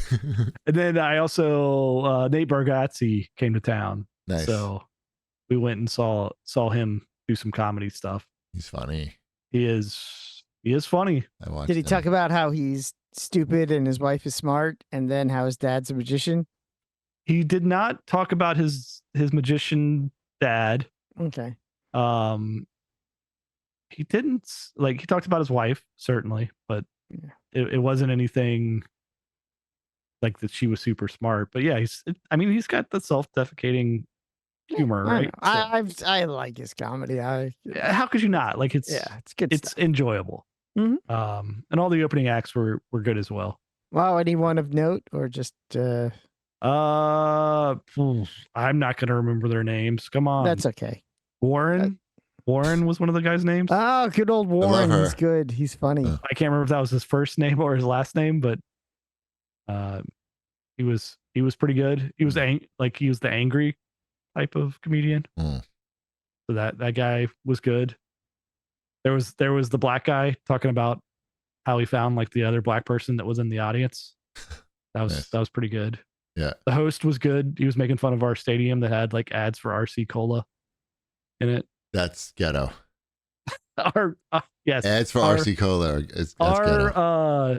And then I also Nate Bargatze came to town. Nice. So we went and saw him do some comedy stuff. He's funny. He is funny. Did he talk about how he's stupid and his wife is smart, and then how his dad's a magician? He did not talk about his magician dad. Okay. He didn't like. He talked about his wife, certainly, but it wasn't anything like that. She was super smart, but yeah, he's got the self-defecaking humor, right? I like his comedy. How could you not? Like it's good. It's stuff. enjoyable. Mm-hmm. And all the opening acts were good as well. Wow, anyone of note or just? I'm not gonna remember their names. Come on, that's okay. Warren was one of the guys' names. Oh, good old Warren. He's good. He's funny. I can't remember if that was his first name or his last name, but he was pretty good. He was he was the angry type of comedian. So that guy was good. There was the black guy talking about how he found like the other black person that was in the audience. That was pretty good. Yeah. The host was good. He was making fun of our stadium that had like ads for RC Cola in it. That's ghetto. Yes. Ads for RC Cola. That's ghetto.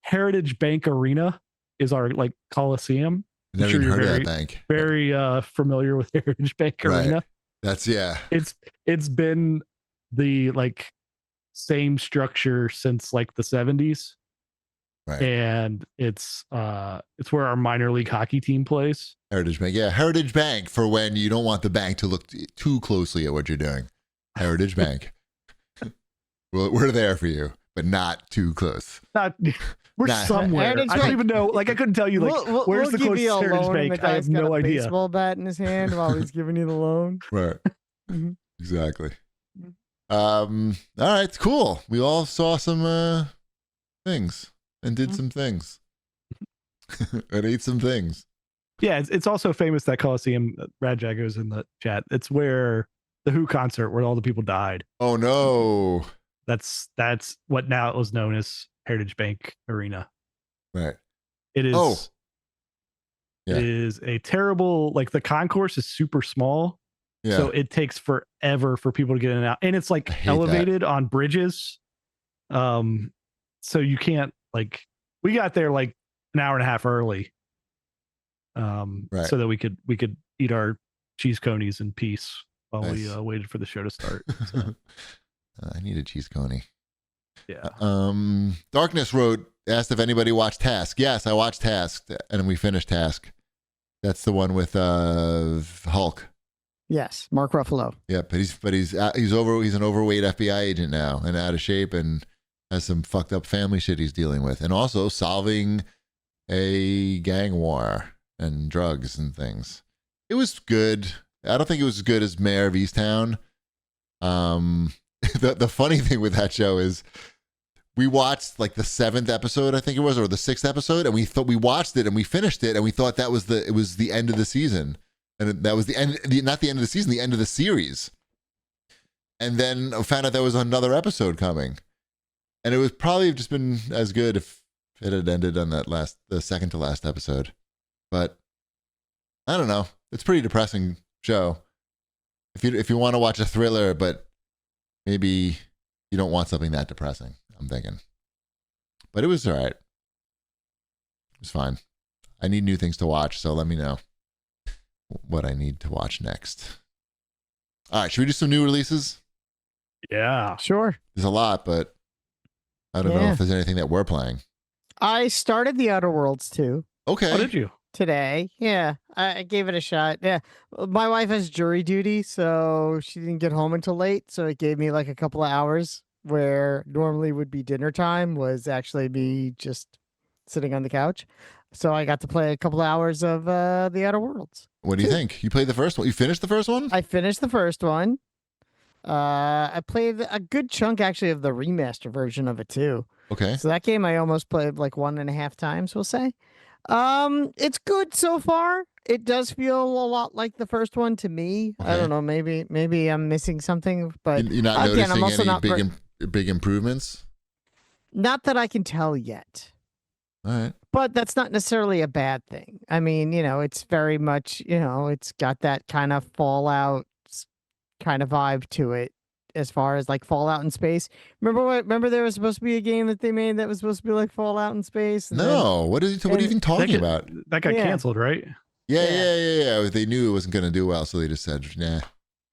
Heritage Bank Arena is our like Coliseum. Never even heard of that bank. Very familiar with Heritage Bank Arena. That's It's been the like same structure since like the 70s. Right. And it's where our minor league hockey team plays. Heritage Bank. Yeah, Heritage Bank for when you don't want the bank to look too closely at what you're doing. Heritage Bank. We're there for you, but not too close. We're somewhere. I don't even know. Like I couldn't tell you. Like where's the closest Heritage Bank? I have no idea. Baseball bat in his hand while he's giving you the loan. Right. Mm-hmm. Exactly. All right. Cool. We all saw some things and did some things and ate some things. Yeah, it's also famous, that Coliseum. Rad Jago's in the chat. It's where the Who concert, where all the people died. Oh no. That's what now is known as Heritage Bank Arena. Right. It is. It is a terrible, like the concourse is super small. Yeah. So it takes forever for people to get in and out. And it's like elevated on bridges. So you can't like, we got there like an hour and a half early. So that we could eat our cheese conies in peace. while we Nice. waited for the show to start. So, I need a cheese coney. yeah. Darkness asked if anybody watched Task. Yes, I watched Task, and we finished Task. That's the one with Hulk. Yes, Mark Ruffalo. Yeah, but he's an overweight FBI agent now and out of shape and has some fucked up family shit he's dealing with, and also solving a gang war and drugs and things. It was good. I don't think it was as good as Mayor of Easttown. The funny thing with that show is we watched like the 7th episode, I think it was, or the 6th episode, and we thought we watched it and we finished it and we thought it was the end of the season. And that was the end, not the end of the season, the end of the series. And then I found out there was another episode coming. And it would probably have just been as good if it had ended on the second to last episode. But I don't know. It's a pretty depressing show. If you want to watch a thriller, but maybe you don't want something that depressing, I'm thinking. But it was all right. It was fine. I need new things to watch, so let me know what I need to watch next. All right, should we do some new releases? Yeah. Sure. There's a lot, but I don't know if there's anything that we're playing. I started The Outer Worlds 2 Okay. Oh, did you? today. Yeah, I gave it a shot. Yeah, my wife has jury duty, so she didn't get home until late. So it gave me like a couple of hours where normally would be dinner time was actually me just sitting on the couch. So I got to play a couple hours of The Outer Worlds. What do you think? You played the first one? You finished the first one? I finished the first one. I played a good chunk actually of the remaster version of it too. Okay. So that game I almost played like 1.5 times, we'll say. It's good so far. It does feel a lot like the first one to me. Okay. I don't know, maybe I'm missing something, but You're not again, noticing I'm also any not big improvements? not that I can tell yet. All right. But that's not necessarily a bad thing. I mean, it's very much, it's got that kind of Fallout kind of vibe to it as far as like Fallout in space. Remember there was supposed to be a game that they made that was supposed to be like Fallout in space? No, what are you even talking about? That got canceled, right? Yeah. They knew it wasn't going to do well, so they just said, nah,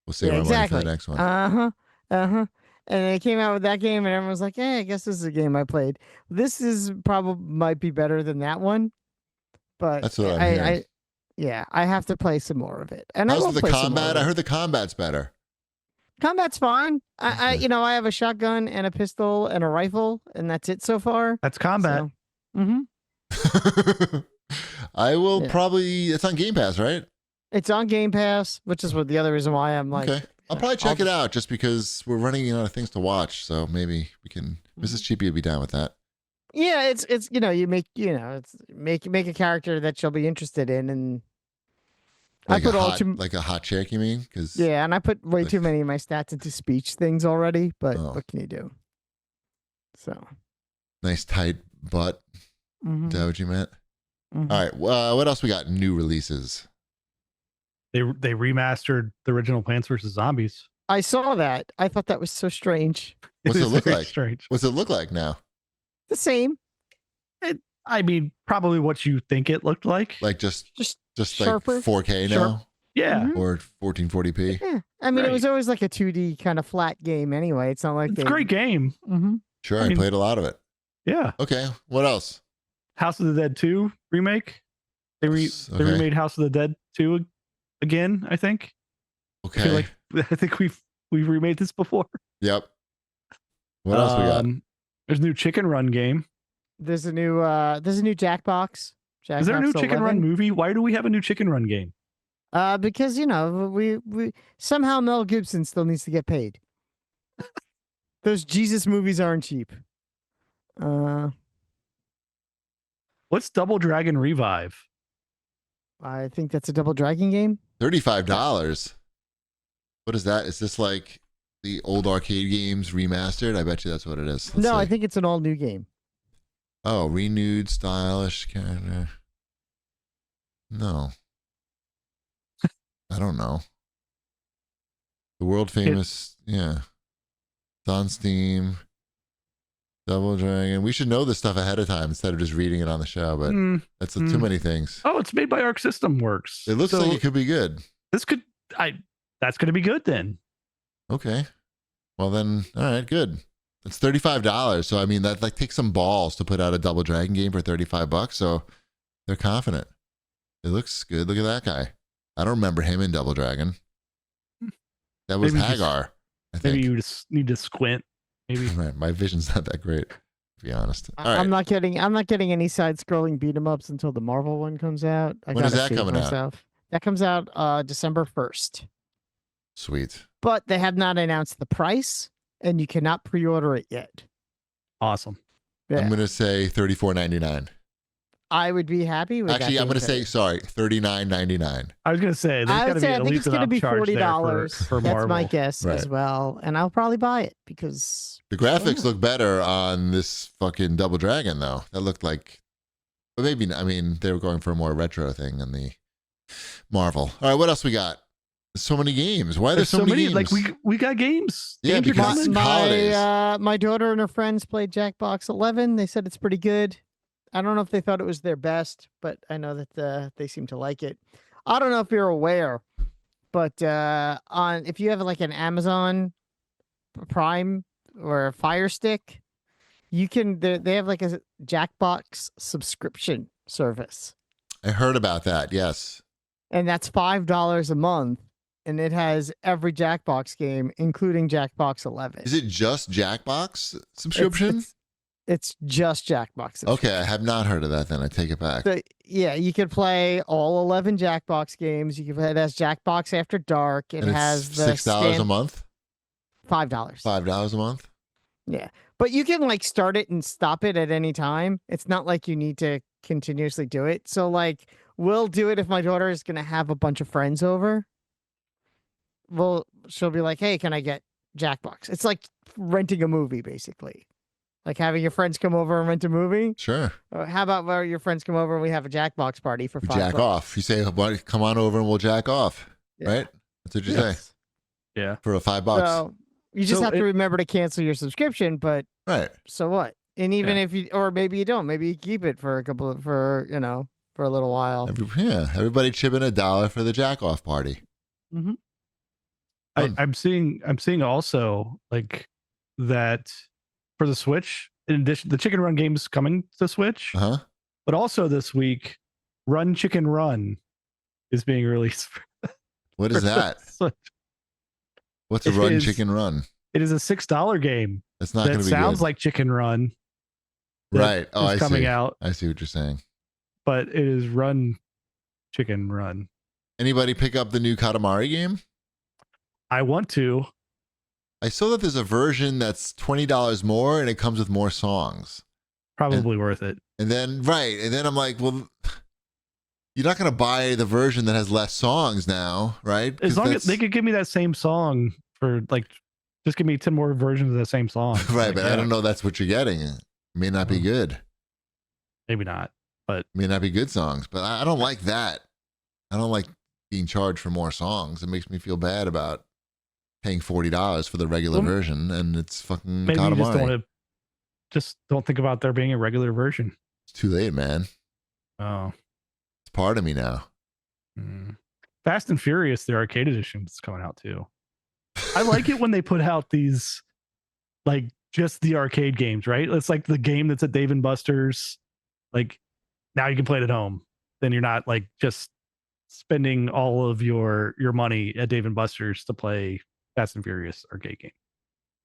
we'll save our money for the next one. And they came out with that game, and everyone was like, I guess this is a game I played. This is probably might be better than that one. But that's what I'm hearing. I have to play some more of it. And how's the combat? I heard the combat's better. Combat's fine. I have a shotgun and a pistol and a rifle, and that's it so far. That's combat. So, I will probably. It's on Game Pass, right? It's on Game Pass, which is the other reason why I'm like. Okay. I'll probably check it out just because we're running out of things to watch. So maybe we can. Mrs. Chibi would be down with that. Yeah, it's you make a character that she'll be interested in, and Like I put like a hot chick, you mean? And I put way too many of my stats into speech things already. But what can you do? So nice tight butt. Is that what you meant? Mm-hmm. All right. What else we got? New releases. They remastered the original Plants vs. Zombies. I saw that. I thought that was so strange. What's it look like? Strange. What's it look like now? The same. I mean, probably what you think it looked like. Like just like sharper. 4K now? Yeah. Or 1440p? Yeah. I mean, it was always like a 2D kind of flat game anyway. It's not like it's a great game. Mm-hmm. Sure, I played a lot of it. Yeah. Okay. What else? House of the Dead 2 remake. They remade House of the Dead 2 again, I think. Okay. I think we've remade this before. Yep. What else we got? There's a new Chicken Run game. There's a new Jackbox. Is there a new Chicken Run movie? Why do we have a new Chicken Run game? Because we somehow Mel Gibson still needs to get paid. Those Jesus movies aren't cheap. What's Double Dragon Revive? I think that's a Double Dragon game. $35. What is that? Is this like the old arcade games remastered? I bet you that's what it is. Let's see. I think it's an all new game. Oh, renewed, stylish character. No. I don't know. The world famous, yeah. It's on Steam. Double Dragon. We should know this stuff ahead of time instead of just reading it on the show, but that's too many things. Oh, it's made by Arc System Works. It looks like it could be good. This could that's going to be good then. Okay. Well then, all right, good. It's $35. So I mean, that like takes some balls to put out a Double Dragon game for $35. So they're confident. It looks good. Look at that guy. I don't remember him in Double Dragon. That was Maybe Hagar. I think. Maybe you just need to squint. Maybe. Right. My vision's not that great, to be honest. All right. I'm not getting any side-scrolling beat 'em ups until the Marvel one comes out. When is that coming out? That comes out December 1st. Sweet. But they have not announced the price, and you cannot pre-order it yet. Awesome. Yeah. I'm gonna say $34.99. I would be happy with. Actually, that I'm gonna being say said. $39.99. I was going to say, there's I got would to say be I at think least it's going to an be upcharge there $40. for That's Marvel. my guess Right. as well, and I'll probably buy it because The graphics look better on this fucking Double Dragon, though. That looked like, but maybe, I mean, they were going for a more retro thing in the Marvel. All right, what else we got? There's so many games. Why are there There's so many games? Like we got games. Yeah, Games are because- coming. holidays. my daughter and her friends played Jackbox 11. They said it's pretty good. I don't know if they thought it was their best, but I know that they seem to like it. I don't know if you're aware, but if you have like an Amazon Prime or a Fire Stick, you can they have like a Jackbox subscription service, I heard about that. Yes. and that's $5 a month, and it has every Jackbox game, including Jackbox 11. Is it just Jackbox subscription? It's just Jackbox. Okay, I have not heard of that. Then I take it back. So, yeah, you could play all 11 Jackbox games. You can play it as Jackbox After Dark. It And it's has the $6 a month. $5. $5 a month. Yeah, but you can like start it and stop it at any time. It's not like you need to continuously do it. So like, we'll do it if my daughter is gonna have a bunch of friends over. Well, she'll be like, "Hey, can I get Jackbox?" It's like renting a movie, basically. Like having your friends come over and rent a movie. Sure. Or how about where your friends come over and we have a Jackbox party for We $5? jack off. You say, "Well, come on over and we'll jack off." Yeah. Right? That's what you say Yes. Yeah. for a $5. So you just So have to remember to cancel your subscription, but Right. so what? And even Yeah. if you, or maybe you don't, maybe you keep it for for a little while. Everybody chipping $1 for the jack off party. Fun. I'm seeing also like that for the Switch. In addition, the Chicken Run game's coming to Switch, Uh huh. but also this week, Run Chicken Run is being released. What is for that? Switch. What's a It run is- chicken run? It is a $6 game That's not going that to be sounds good. like Chicken Run. that Right. Oh, is I coming see. out, I see what you're saying. but it is Run Chicken Run. Anybody pick up the new Katamari game? I want to. I saw that there's a version that's $20 more and it comes with more songs. Probably worth it. And then, right. And then I'm like, well, you're not going to buy the version that has less songs now, right? 'Cause As long as that's- they could give me that same song for like, just give me 10 more versions of the same song. Right. Like, But yeah, I don't know that's what you're getting. It may not be good. Maybe not. May not be good songs, but I don't like that. I don't like being charged for more songs. It makes me feel bad about paying $40 for the regular Well, version, and it's fucking Maybe you just Katamari. don't want to. Just don't think about there being a regular version. It's too late, man. Oh. It's part of me now. Fast and Furious, the arcade edition is coming out too. I like it when they put out these, like just the arcade games, right? It's like the game that's at Dave and Buster's. Like now you can play it at home. Then you're not like just spending all of your money at Dave and Buster's to play Fast and Furious arcade game.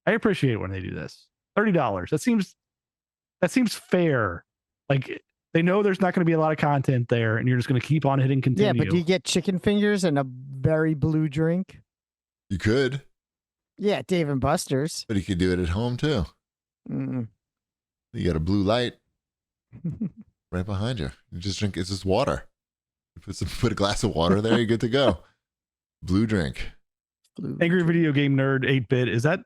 I appreciate when they do this. $30. That seems fair. Like they know there's not going to be a lot of content there, and you're just going to keep on hitting continue. Yeah, but do you get chicken fingers and a very blue drink? You could, Yeah, Dave and Buster's. but you could do it at home too. Mm. You got a blue light right behind you. You just drink. It's just water. You put a glass of water there. You're good to go. Blue drink. Blue Angry drink. Video Game Nerd 8-bit. Is that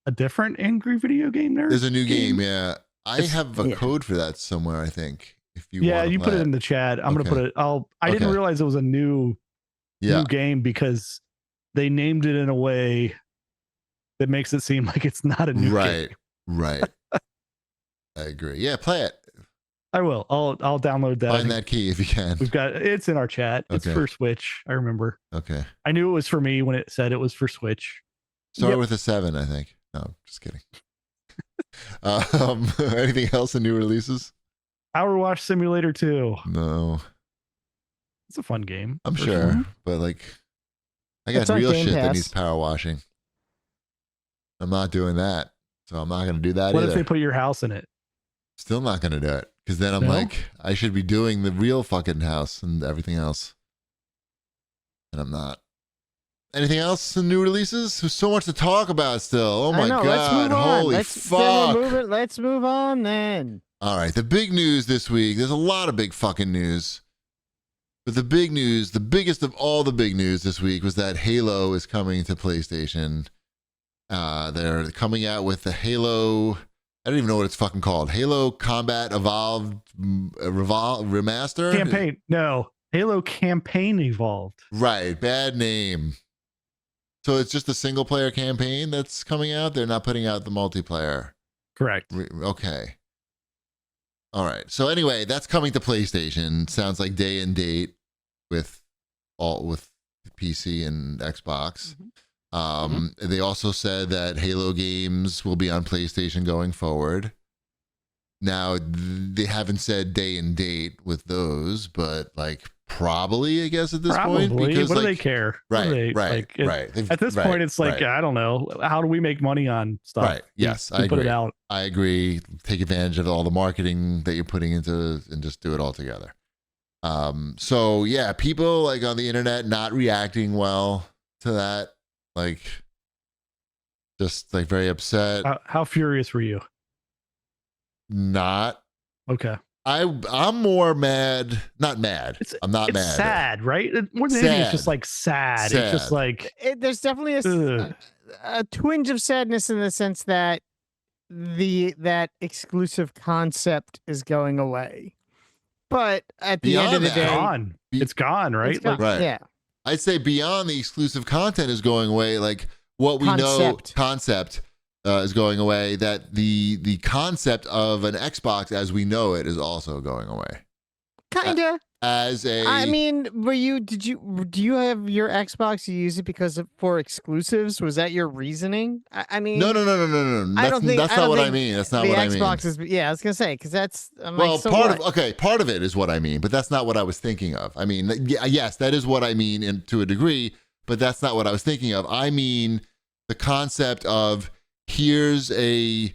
a different Angry Video Game Nerd? There's a new game. Yeah, I It's- have a yeah. code for that somewhere. I think. If you Yeah, wanna you put play it in the chat. I'm Okay. gonna put it. I didn't Okay. realize it was a new Yeah. game because they named it in a way that makes it seem like it's not a new game. Right. I agree. Yeah, play it. I will. I'll download that. Find that key if you can. It's in our chat. It's Okay. for Switch. I remember. Okay. I knew it was for me when it said it was for Switch. Start with a 7, I think. No, just kidding. Anything else in new releases? PowerWash Simulator 2. No. It's a fun game. I'm sure, but like, I got It's on real Game shit that Pass. needs power washing. I'm not doing that, so I'm not going to do that What either. if they put your house in it? Still not going to do it, because then I'm No? like, I should be doing the real fucking house and everything else, and I'm not. Anything else in new releases? There's so much to talk about still. Oh my I know, let's god! move on. Holy Then fuck! let's move on then. All right, the big news this week. There's a lot of big fucking news. But the big news, the biggest of all the big news this week was that Halo is coming to PlayStation. They're coming out with the Halo, I don't even know what it's fucking called. Halo Combat Evolved Remaster? Campaign. No. Halo Campaign Evolved. Right, bad name. So it's just a single player campaign that's coming out? They're not putting out the multiplayer. Correct. Okay. All right. So anyway, that's coming to PlayStation. Sounds like day and date with PC and Xbox. They also said that Halo games will be on PlayStation going forward. Now they haven't said day and date with those, but like probably, I guess at this point, because what do like, they care? What do they- like, it- At this point, it's like, I don't know. How do we make money on stuff? Right. Yes, We I put agree. it out. I agree. Take advantage of all the marketing that you're putting into and just do it all together. So yeah, people like on the internet not reacting well to that, like just like very upset. How furious were you? Not. Okay. I'm more mad. Not mad. I'm not It's mad. sad, right? More than anything, it's just like sad. It's just Sad. like There's definitely a twinge of sadness in the sense that that exclusive concept is going away. But at the end of the Beyond day, that, gone. It's gone, right? it's gone. Right. Yeah. I'd say beyond the exclusive content is going away, like what we know concept is going away, that the concept of an Xbox as we know it is also going away. Kinda. I mean, do you have your Xbox? You use it for exclusives? Was that your reasoning? I mean, no. That's not what I mean. That's not what I mean. Xbox is. Yeah, I was gonna say because that's part of it is what I mean, but that's not what I was thinking of. I mean, yes, that is what I mean to a degree, but that's not what I was thinking of. I mean, the concept of here's a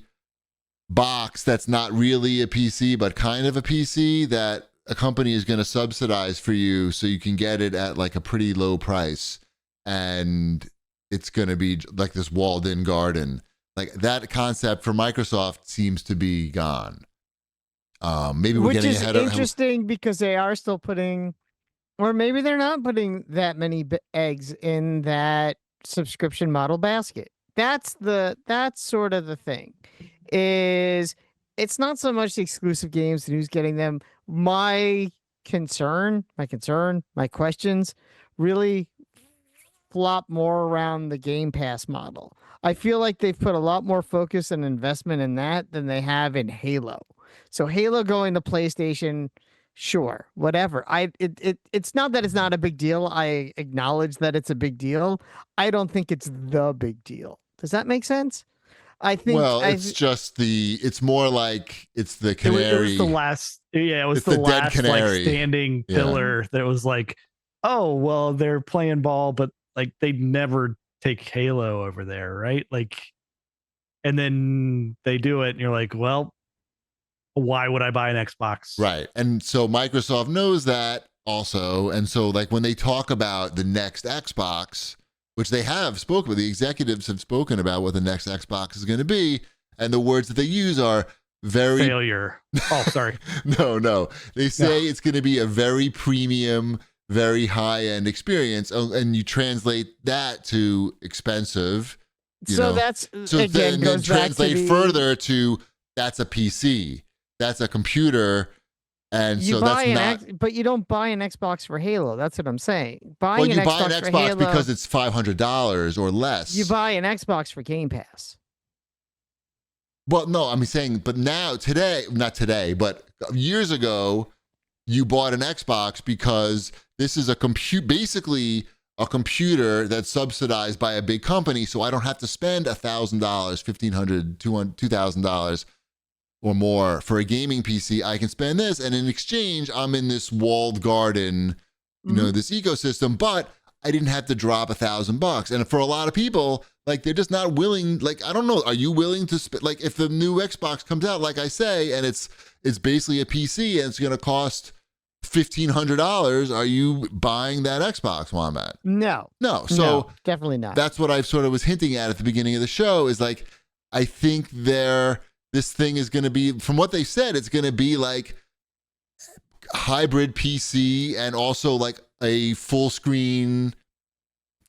box that's not really a PC, but kind of a PC that a company is going to subsidize for you so you can get it at like a pretty low price, and it's going to be like this walled-in garden. Like that concept for Microsoft seems to be gone. Maybe we're getting ahead of. Which is interesting because they are still putting, or maybe they're not putting that many eggs in that subscription model basket. That's sort of the thing. Is it's not so much the exclusive games and who's getting them. My questions really flop more around the Game Pass model. I feel like they've put a lot more focus and investment in that than they have in Halo. So Halo going to PlayStation, sure, whatever. It's not that it's not a big deal. I acknowledge that it's a big deal. I don't think it's the big deal. Does that make sense? I think. Well, it's more like it's the canary. It was the last. Yeah, it was the last like standing pillar that was like, oh well, they're playing ball, but like they never take Halo over there, right? Like, and then they do it, and you're like, well, why would I buy an Xbox? Right, and so Microsoft knows that also, and so like when they talk about the next Xbox, which they have spoken with, the executives have spoken about what the next Xbox is going to be, and the words that they use are very failure. Oh, sorry. No. They say it's going to be a very premium, very high-end experience, and you translate that to expensive. Then translate further to that's a PC, that's a computer. And so that's not. But you don't buy an Xbox for Halo. That's what I'm saying. You buy an Xbox because it's $500 or less. You buy an Xbox for Game Pass. Well, no, I'm saying, but now, not today, but years ago, you bought an Xbox because this is basically a computer that's subsidized by a big company, so I don't have to spend $1,000, $1,500, $2,000 or more for a gaming PC. I can spend this, and in exchange, I'm in this walled garden, this ecosystem, but I didn't have to drop $1,000. And for a lot of people, like, they're just not willing. Like, I don't know, are you willing to spend, like, if the new Xbox comes out, like I say, and it's basically a PC and it's going to cost $1,500, are you buying that Xbox, Wombat? No. So definitely not. That's what I sort of was hinting at the beginning of the show, is like, I think this thing is going to be, from what they said, it's going to be like hybrid PC and also like a full screen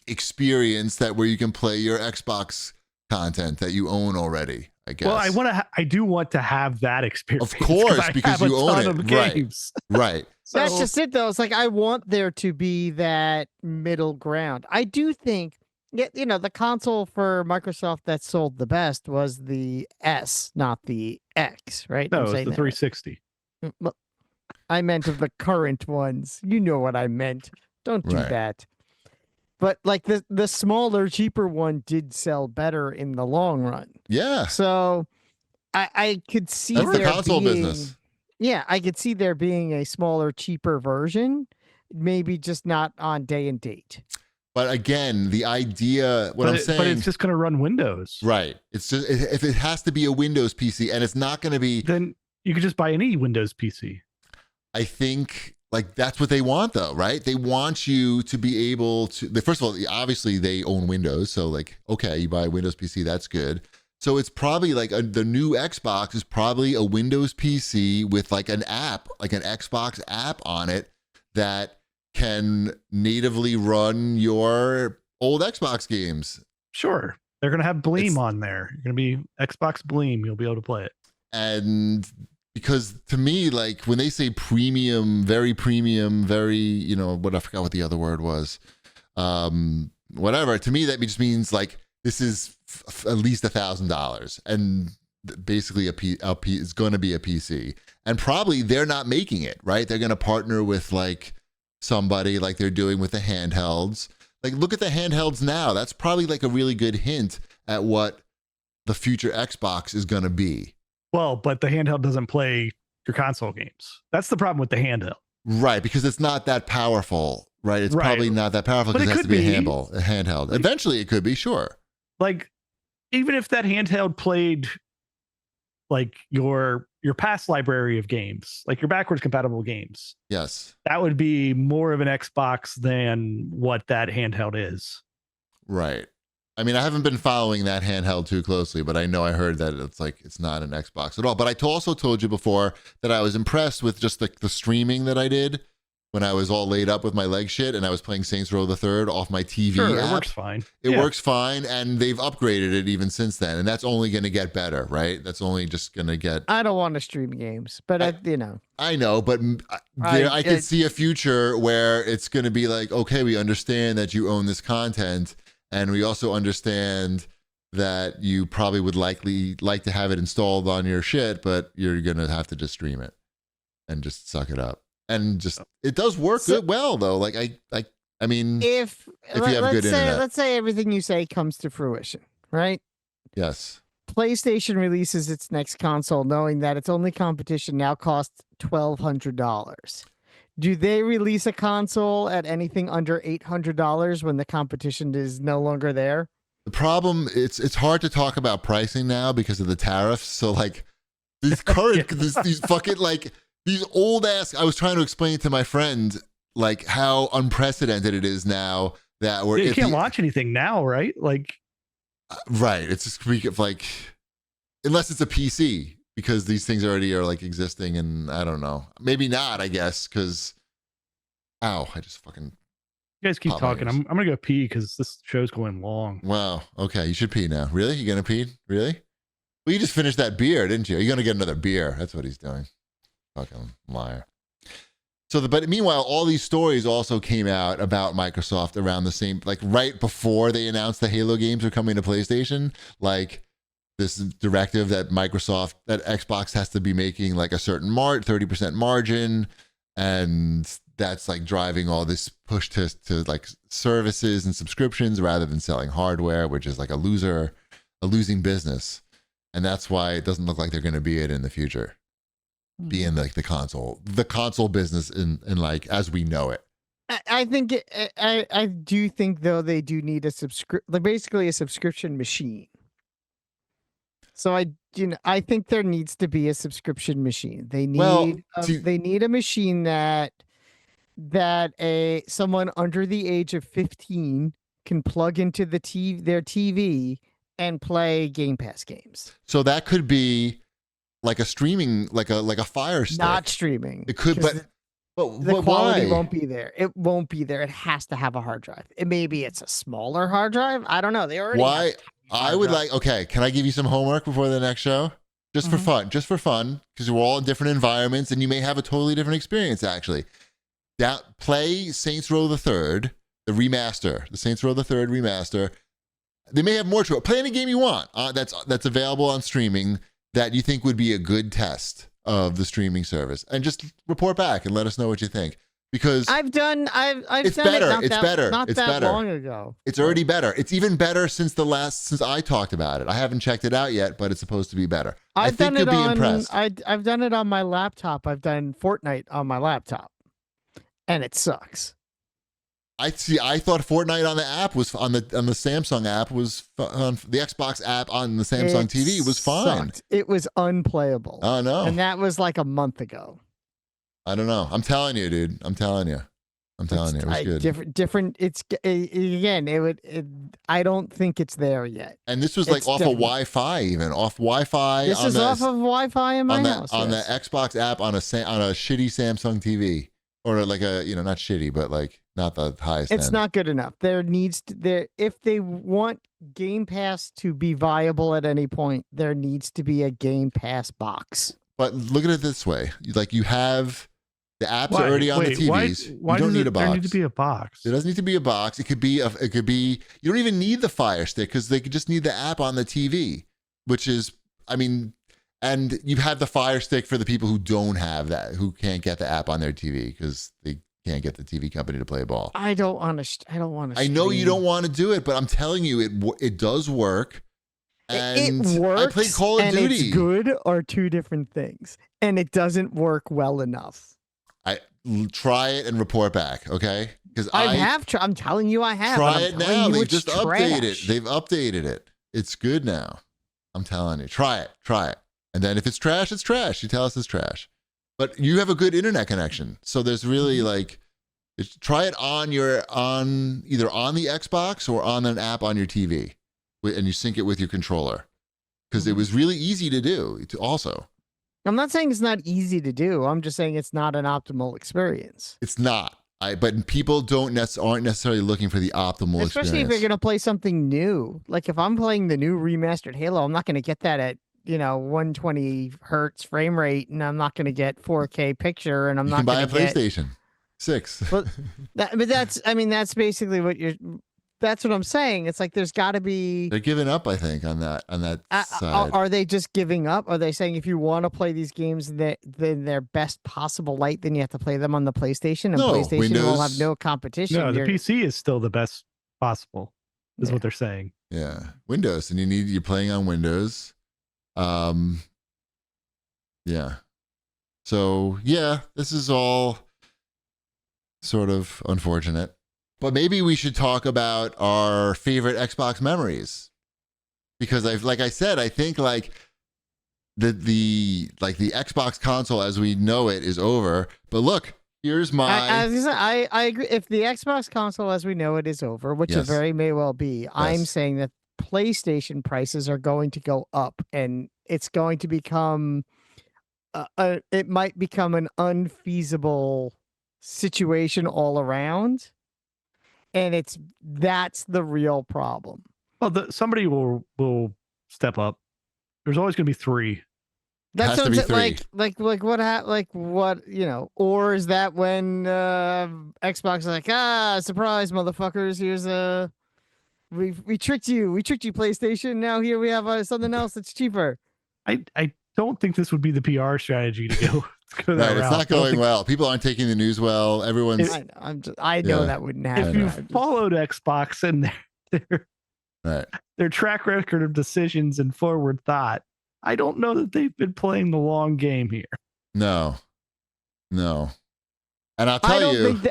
experience where you can play your Xbox content that you own already, I guess. Well, I do want to have that experience. Of course, because you own it. Right. So, that's just it, though. It's like, I want there to be that middle ground. I do think, the console for Microsoft that sold the best was the S, not the X, right? No, it was the 360. Well, I meant of the current ones. You know what I meant. Don't do that. But like the smaller, cheaper one did sell better in the long run. Yeah. So I could see that's the console business. Yeah, I could see there being a smaller, cheaper version, maybe just not on day and date. But again, the idea, but it's just going to run Windows. Right. It's just, if it has to be a Windows PC, and it's not going to be, then you could just buy any Windows PC. I think, like, that's what they want, though, right? They want you to be able to, first of all, obviously they own Windows. So, like, okay, you buy a Windows PC, that's good. So it's probably like the new Xbox is probably a Windows PC with like an app, like an Xbox app on it that can natively run your old Xbox games. Sure. They're going to have Bleem on there. You're going to be Xbox Bleem. You'll be able to play it. And because to me, like, when they say premium, very, I forgot what the other word was. Whatever. To me, that just means like, this is at least $1,000, and basically it's going to be a PC, and probably they're not making it, right? They're going to partner with like somebody, like they're doing with the handhelds. Like, look at the handhelds now. That's probably like a really good hint at what the future Xbox is going to be. Well, but the handheld doesn't play your console games. That's the problem with the handheld. Right, because it's not that powerful, right? It's probably not that powerful because it has to be a handheld. Eventually it could be, sure. Like, even if that handheld played like your past library of games, like your backwards compatible games. Yes. That would be more of an Xbox than what that handheld is. Right. I mean, I haven't been following that handheld too closely, but I know I heard that it's not an Xbox at all. But I also told you before that I was impressed with just the streaming that I did when I was all laid up with my leg shit and I was playing Saints Row the Third off my TV app. It works fine. It works fine, and they've upgraded it even since then, and that's only going to get better, right? That's only just going to get... I don't want to stream games, but I know, but I can see a future where it's going to be like, okay, we understand that you own this content, and we also understand that you probably would likely like to have it installed on your shit, but you're going to have to just stream it and just suck it up. And just, it does work good, well, though. Like, I mean, if you have good internet. Let's say everything you say comes to fruition, right? Yes. PlayStation releases its next console knowing that its only competition now costs $1,200. Do they release a console at anything under $800 when the competition is no longer there? The problem, it's hard to talk about pricing now because of the tariffs. So, like, these current, these fucking, like, these old ass, I was trying to explain to my friend, like, how unprecedented it is now that we're... You can't launch anything now, right? Like... right. It's just like, unless it's a PC, because these things already are like existing, and I don't know. Maybe not, I guess, because... Ow, I just fucking... You guys keep talking. I'm going to go pee because this show's going long. Wow. Okay, you should pee now. Really? You going to pee? Really? Well, you just finished that beer, didn't you? You're going to get another beer. That's what he's doing. Fucking liar. So, but meanwhile, all these stories also came out about Microsoft around the same, like right before they announced the Halo games are coming to PlayStation. Like, this directive that Xbox has to be making like a certain 30% margin, and that's like driving all this push to like services and subscriptions rather than selling hardware, which is like a losing business. And that's why it doesn't look like they're going to be it in the future. Be in like the console business in like as we know it. I think I do think though they do need basically a subscription machine. So I think there needs to be a subscription machine. They need they need a machine that someone under the age of 15 can plug into their TV and play Game Pass games. So that could be like a streaming, like a Fire Stick. Not streaming. It could, but the quality why? won't be there. It won't be there. It has to have a hard drive. Maybe it's a smaller hard drive. I don't know. They already. Why? I would like. Okay, can I give you some homework before the next show? Just for fun, because we're all in different environments, and you may have a totally different experience. Actually, play Saints Row the Third, the remaster, the Saints Row the Third remaster. They may have more to it. Play any game you want. That's available on streaming that you think would be a good test of the streaming service, and just report back and let us know what you think. Because I've done it's done better. It It's better. Not It's that better. long ago. It's already better. It's even better since I talked about it. I haven't checked it out yet, but it's supposed to be better. I think you'll be impressed. I've done it on my laptop. I've done Fortnite on my laptop, and it sucks. I thought Fortnite on the app was on the Samsung app was on the Xbox app on the Samsung TV was fine. Sucked. It was unplayable. Oh no! And that was like a month ago. I don't know. I'm telling you, dude. I'm telling you. It was good. Different. It's again. I don't think it's there yet. And this was like off of Wi-Fi, even off Wi-Fi. This is off of Wi-Fi in my house. On the Xbox app on a shitty Samsung TV, or like a not shitty, but like not the highest. It's end. not good enough. If they want Game Pass to be viable at any point, there needs to be a Game Pass box. But look at it this way: like you have. The apps are already on the TVs. Why you don't need a box. There need to be a box. There doesn't need to be a box. It could be. You don't even need the Fire Stick because they could just need the app on the TV, which is, and you have the Fire Stick for the people who don't have that, who can't get the app on their TV because they can't get the TV company to play ball. I don't want to. I know you don't want to do it, but I'm telling you, it does work. And it works. I played Call of Duty. It's good are two different things, and it doesn't work well enough. Try it and report back, okay? Because I'm telling you, I have. Try it now. They've just updated it. They've updated it. It's good now. I'm telling you. Try it. And then if it's trash, it's trash. You tell us it's trash. But you have a good internet connection, so there's really try it either on the Xbox or on an app on your TV, and you sync it with your controller, because it was really easy to do. Also. I'm not saying it's not easy to do. I'm just saying it's not an optimal experience. It's not. But people aren't necessarily looking for the optimal Especially experience. if you're going to play something new. Like if I'm playing the new remastered Halo, I'm not going to get that at 120 hertz frame rate, and I'm not going to get 4K picture, and I'm not going to buy a PlayStation 6. But that's basically what you're. That's what I'm saying. It's like there's got to be. They're giving up, I think, on that side. Are they just giving up? Are they saying if you want to play these games in their best possible light, then you have to play them on the PlayStation, and PlayStation Windows, will have no competition? No, the PC is still the best possible. Is what they're saying. Yeah, Windows, and you're playing on Windows. Yeah. So yeah, this is all sort of unfortunate. But maybe we should talk about our favorite Xbox memories, because like I said, I think like the Xbox console as we know it is over. But look, here's my. I agree. If the Xbox console as we know it is over, which it very may well be, I'm saying that PlayStation prices are going to go up, and it's going to become. It might become an unfeasible situation all around. And that's the real problem. Well, somebody will step up. There's always going to be three. That's what or is that when Xbox is like, surprise, motherfuckers, here's a We tricked you. We tricked you, PlayStation. Now here we have something else that's cheaper. I don't think this would be the PR strategy to go. That Right, it's route. not going well. People aren't taking the news well. Everyone's I know that wouldn't happen. If you followed Xbox and their track record of decisions and forward thought, I don't know that they've been playing the long game here. No. And I'll tell you,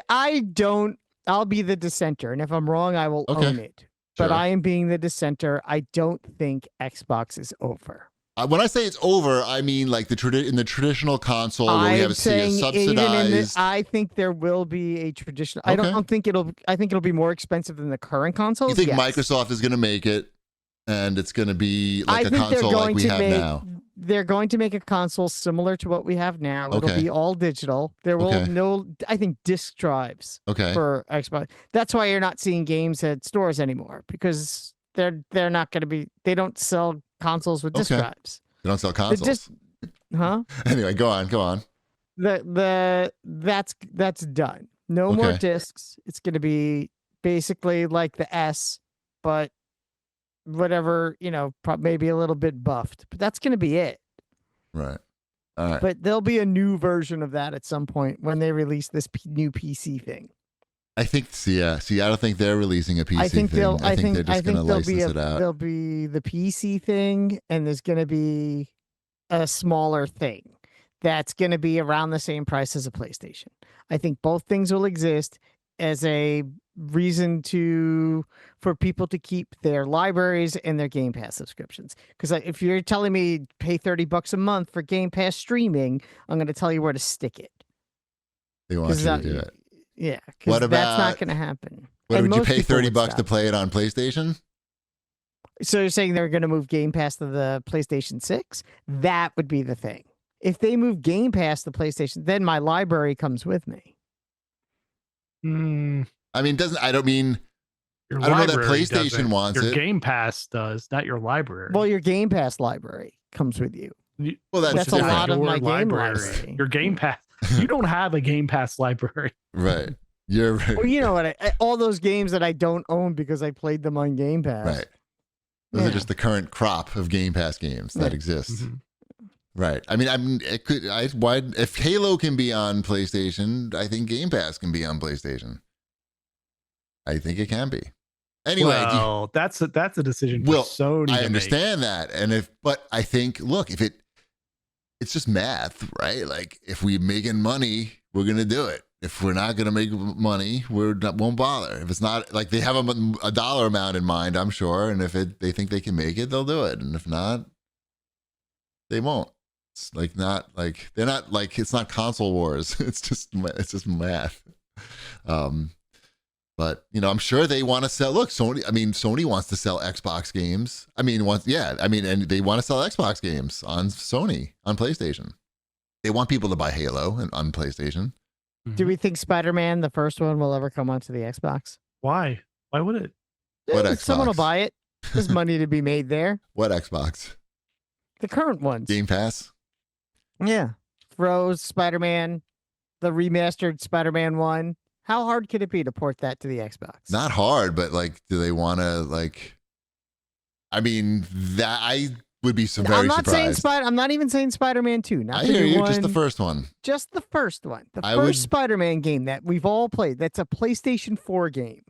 I'll be the dissenter, and if I'm wrong, I will own it. But Sure. I am being the dissenter. I don't think Xbox is over. when I say it's over, I mean like in the traditional console where we have a subsidized. I think there will be a traditional. I don't think it'll. I think it'll be more expensive than the current consoles. You think yes. Microsoft is going to make it, and it's going to be like a console like we have now? They're going to make a console similar to what we have now. It'll be all digital. There will I think disk drives for Xbox. That's why you're not seeing games at stores anymore, because they're not going to be. They don't sell consoles with disk drives. They don't sell consoles. Anyway, go on. That's done. No more discs. It's going to be basically like the S, but whatever, maybe a little bit buffed, but that's going to be it. Right. All right. But there'll be a new version of that at some point when they release this new PC thing. I think, I don't think they're releasing a PC I think thing. I think they're just going to license it out. There'll be the PC thing, and there's going to be a smaller thing that's going to be around the same price as a PlayStation. I think both things will exist as a reason for people to keep their libraries and their Game Pass subscriptions. Because if you're telling me pay $30 a month for Game Pass streaming, I'm going to tell you where to stick it. They want you to do it. Yeah, because that's not going to happen. What would you pay $30 to play it on PlayStation? So you're saying they're going to move Game Pass to the PlayStation 6? That would be the thing. If they move Game Pass to PlayStation, then my library comes with me. I mean, I don't know that PlayStation wants it. Your Game Pass does, not your library. Well, your Game Pass library comes with you. Well, that's a lot of my game library. Your Game Pass. You don't have a Game Pass library. Right. You're right. Well, you know what? All those games that I don't own because I played them on Game Pass. Right. Those are just the current crop of Game Pass games that exist. Mm-hmm. Right. I mean, if Halo can be on PlayStation, I think Game Pass can be on PlayStation. I think it can be. Anyway, well, that's a decision for Sony. I understand that, but I think, look, it's just math, right? Like, if we're making money, we're gonna do it. If we're not gonna make money, won't bother. If it's not, like, they have a dollar amount in mind, I'm sure, and if they think they can make it, they'll do it, and if not, they won't. It's like they're not like, it's not console wars. It's just math. But I'm sure they want to sell. Look, Sony wants to sell Xbox games. And they want to sell Xbox games on Sony, on PlayStation. They want people to buy Halo on PlayStation. Do we think Spider-Man, the first one, will ever come onto the Xbox? Why? Why would it? What Xbox? Someone will buy it. There's money to be made there. What Xbox? The current ones. Game Pass? Yeah. Froze, Spider-Man, the remastered Spider-Man 1. How hard could it be to port that to the Xbox? Not hard, but do they want to that I would be very surprised. I'm not even saying Spider-Man 2. Not I hear you, just the first one. Just the first one. The first Spider-Man game that we've all played. That's a PlayStation 4 game.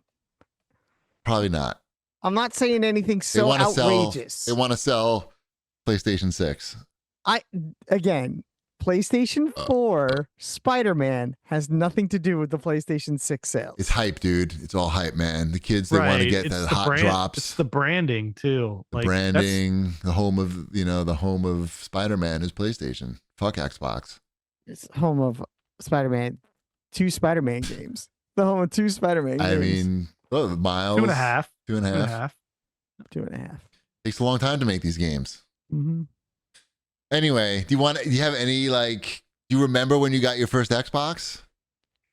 Probably not. I'm not saying anything so outrageous. They want to sell PlayStation 6. PlayStation 4 Spider-Man has nothing to do with the PlayStation 6 sales. It's hype, dude. It's all hype, man. The kids, they want to get the hot drops. It's the branding too. The branding, the home of Spider-Man is PlayStation. Fuck Xbox. It's home of Spider-Man. 2 Spider-Man games. The home of 2 Spider-Man games. Miles. 2.5. 2.5. 2.5. Takes a long time to make these games. Mm-hmm. Anyway, do you have any, do you remember when you got your first Xbox?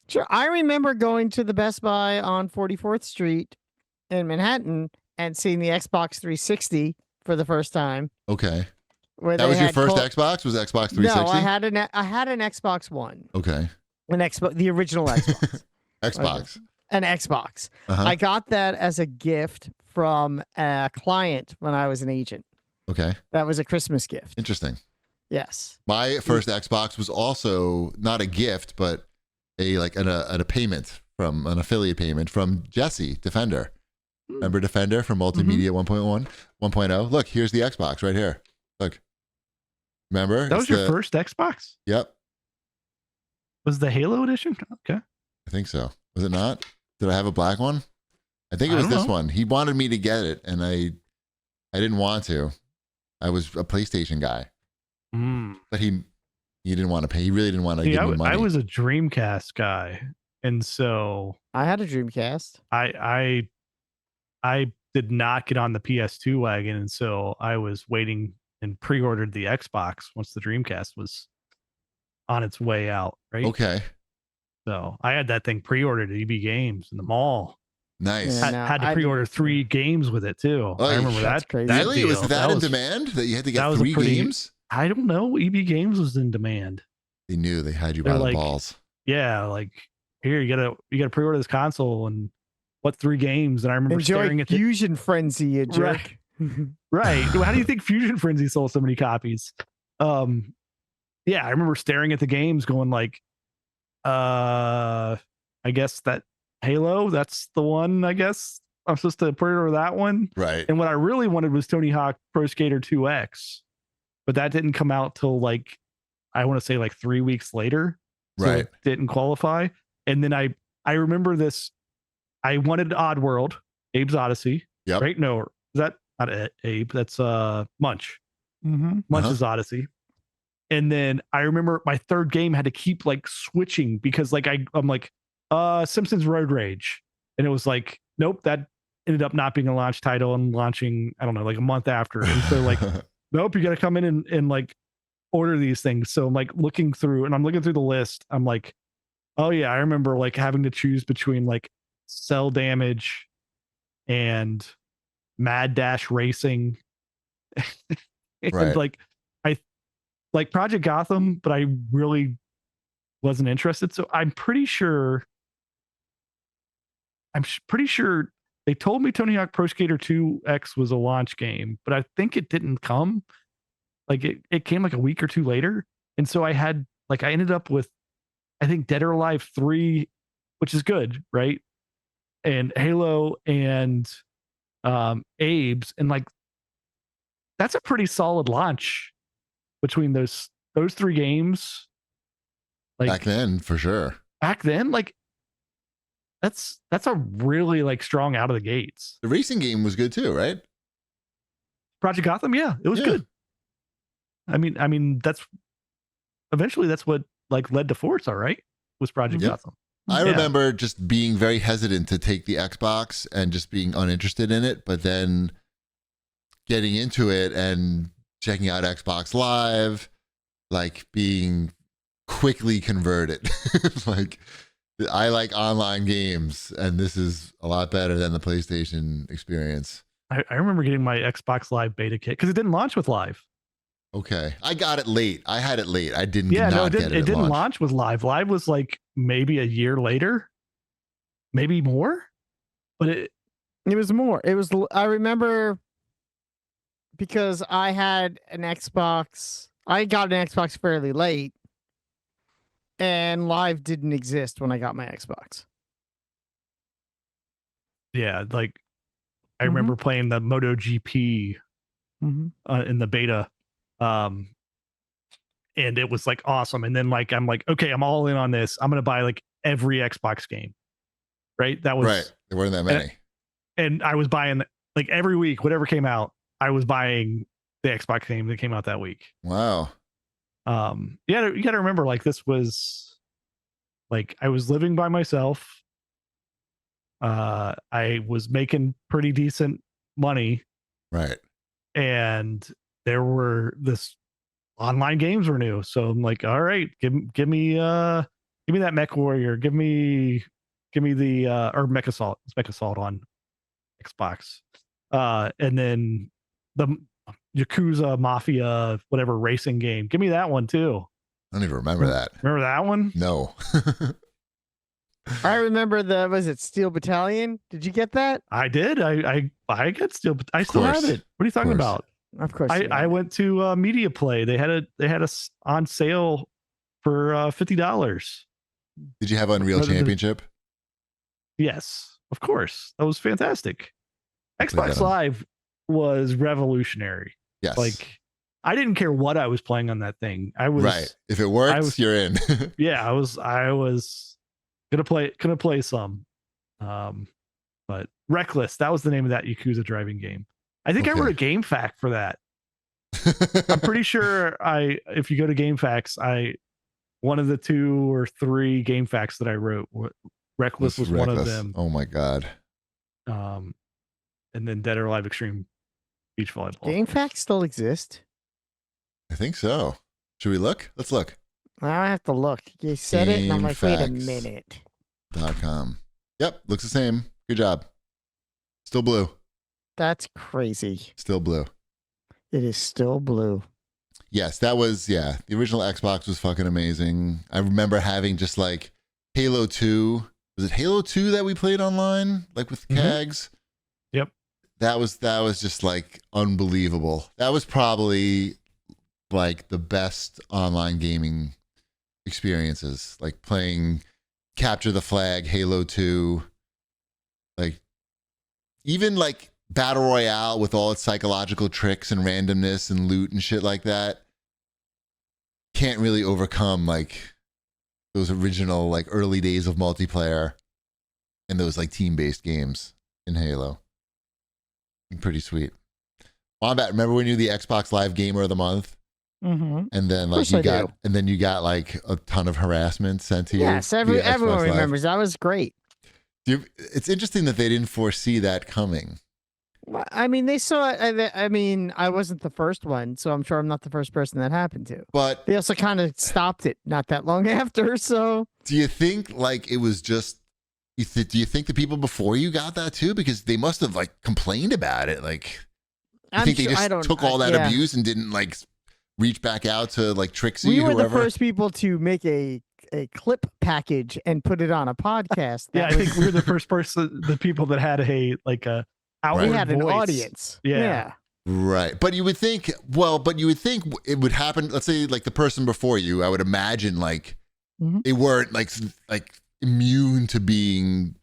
Sure. I remember going to the Best Buy on 44th Street in Manhattan and seeing the Xbox 360 for the first time. Okay. That was your first Xbox? Was Xbox 360? No, I had an Xbox One. Okay. The original Xbox. Xbox. An Xbox. Uh-huh. I got that as a gift from a client when I was an agent. Okay. That was a Christmas gift. Interesting. Yes. My first Xbox was also not a gift, but a payment from an affiliate payment from Jesse Defender. Remember Defender from Multimedia 1.1, Look, here's the Xbox right here. Look. Remember? That was your first Xbox? Yep. Was the Halo edition? Okay. I think so. Was it not? Did I have a black one? I think it was this one. He wanted me to get it, and I didn't want to. I was a PlayStation guy. But he didn't want to pay. He really didn't want to give me money. I was a Dreamcast guy, and so I had a Dreamcast. I did not get on the PS2 wagon, and so I was waiting and pre-ordered the Xbox once the Dreamcast was on its way out. Right. Okay. So I had that thing pre-ordered at EB Games in the mall. Nice. Yeah, Had to pre-order 3 games with it too. Oh, I remember that's that. crazy. That really? deal. Was that in demand that you had to get 3 games? I don't know. EB Games was in demand. They knew they had you by the balls. Yeah, like here you gotta pre-order this console and what 3 games? And I remember staring at Fusion Frenzy, you jerk. Right. How do you think Fusion Frenzy sold so many copies? Yeah, I remember staring at the games going like, I guess that Halo, that's the one, I guess. I'm supposed to pre-order that one. Right. And what I really wanted was Tony Hawk Pro Skater 2X. But that didn't come out till like, I want to say like 3 weeks later. So right. It didn't qualify. And then I remember this. I wanted Oddworld, Abe's Odyssey. Yep. Right? No, is that not Abe? That's Munch. Munch's Odyssey. And then I remember my third game had to keep like switching because like I'm like, Simpsons Road Rage. And it was like, nope, that ended up not being a launch title and launching, I don't know, like a month after. And so like, nope, you got to come in and like order these things. So I'm like looking through the list. I'm like, oh yeah, I remember like having to choose between like Cell Damage and Mad Dash Racing. And right. like I like Project Gotham, but I really wasn't interested. So I'm pretty sure they told me Tony Hawk Pro Skater 2X was a launch game, but I think it didn't come. Like it came like a week or two later. And so I ended up with, I think, Dead or Alive 3, which is good, right? And Halo and Abe's, and like that's a pretty solid launch between those 3 games. Like back then, for sure. Back then, like that's a really like strong out of the gates. The racing game was good too, right? Project Gotham, yeah, it was good. I mean that's what like led to Forza, right? Was Project Gotham. I remember just being very hesitant to take the Xbox and just being uninterested in it, but then getting into it and checking out Xbox Live, like being quickly converted. Like, I like online games, and this is a lot better than the PlayStation experience. I remember getting my Xbox Live beta kit because it didn't launch with Live. Okay. I got it late. I had it late. I didn't get it. It didn't launch with Live. Live was like maybe a year later, maybe more, but it was more. It was, I remember because I had an Xbox. I got an Xbox fairly late, and Live didn't exist when I got my Xbox. Yeah, like I remember playing the MotoGP in the beta. And it was like awesome. And then like I'm like, okay, I'm all in on this. I'm gonna buy like every Xbox game. Right? That was right. There weren't that many. And I was buying like every week, whatever came out, I was buying the Xbox game that came out that week. Wow. Yeah, you gotta remember, like this was like I was living by myself. I was making pretty decent money. Right. And there were this online games were new. So I'm like, all right, give me that Mech Warrior. Give me the or Mech Assault. It's Mech Assault on Xbox. And then the Yakuza Mafia, whatever racing game. Give me that one too. I don't even remember that. Remember that one? No. I remember was it Steel Battalion? Did you get that? I did. I get still, but I still have it. What are you talking about? Of course. I went to Media Play. They had a on sale for $50. Did you have Unreal Championship? Yes, of course. That was fantastic. Play Xbox that on. Live was revolutionary. Yes. Like, I didn't care what I was playing on that thing. I was right. If it works, you're in. Yeah, I was gonna play some. But Reckless, that was the name of that Yakuza driving game. I think I wrote a game fact for that. I'm pretty sure if you go to GameFAQs, one of the 2 or 3 game facts that I wrote, Reckless was one of them. Oh my god. And then Dead or Alive Extreme Beach Volleyball. Game facts still exist. I think so. Should we look? Let's look. I have to look. You said it, and I'm like, wait a minute. .com. Yep, looks the same. Good job. Still blue. That's crazy. Still blue. It is still blue. Yes, that was, the original Xbox was fucking amazing. I remember having just like Halo 2. Was it Halo 2 that we played online? Like with CAGs? Yep. That was just like unbelievable. That was probably like the best online gaming experiences. Like playing Capture the Flag, Halo 2. Like even like Battle Royale with all its psychological tricks and randomness and loot and shit like that can't really overcome like those original like early days of multiplayer and those like team-based games in Halo. Pretty sweet. Wombat, remember when you were the Xbox Live Gamer of the Month? Mm-hmm. And then like you got like a ton of harassment sent to you. Yes, everyone remembers. That was great. It's interesting that they didn't foresee that coming. I mean, they saw it. I mean, I wasn't the first one, so I'm sure I'm not the first person that happened to. But they also kind of stopped it not that long after. So, do you think like it was just? Do you think the people before you got that too? Because they must have like complained about it. Like, I think they just took all that abuse and didn't like reach back out to like Trixie. We were whoever. the first people to make a clip package and put it on a podcast. I think we were the people that had a we had an voice. Audience. Yeah. Right. But you would think it would happen. Let's say like the person before you, I would imagine like they weren't like immune to being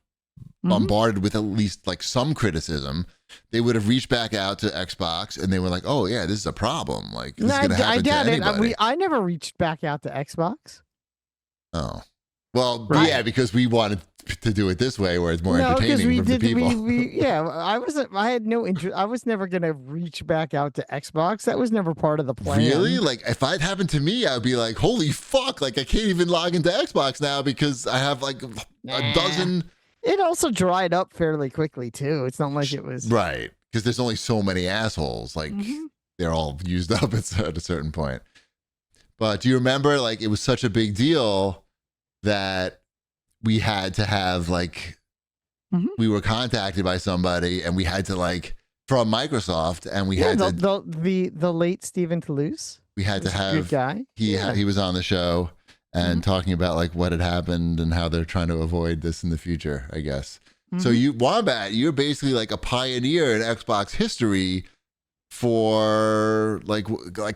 bombarded with at least like some criticism. They would have reached back out to Xbox and they were like, oh yeah, this is a problem. Like this is going to happen to anybody. I never reached back out to Xbox. Oh. Well, yeah, because we wanted to do it this way where it's more entertaining for the people. I had no interest. I was never going to reach back out to Xbox. That was never part of the plan. Really? Like, if it happened to me, I'd be like, holy fuck. Like, I can't even log into Xbox now because I have like a dozen. It also dried up fairly quickly, too. It's not like it was. Right. Because there's only so many assholes. Like, they're all used up at a certain point. But do you remember, like, it was such a big deal that we had to have like we were contacted by somebody and we had to like from Microsoft and we had the late Steven Toulouse. We had to have good guy. He was on the show and talking about like what had happened and how they're trying to avoid this in the future, I guess. So Wombat, you're basically like a pioneer in Xbox history for like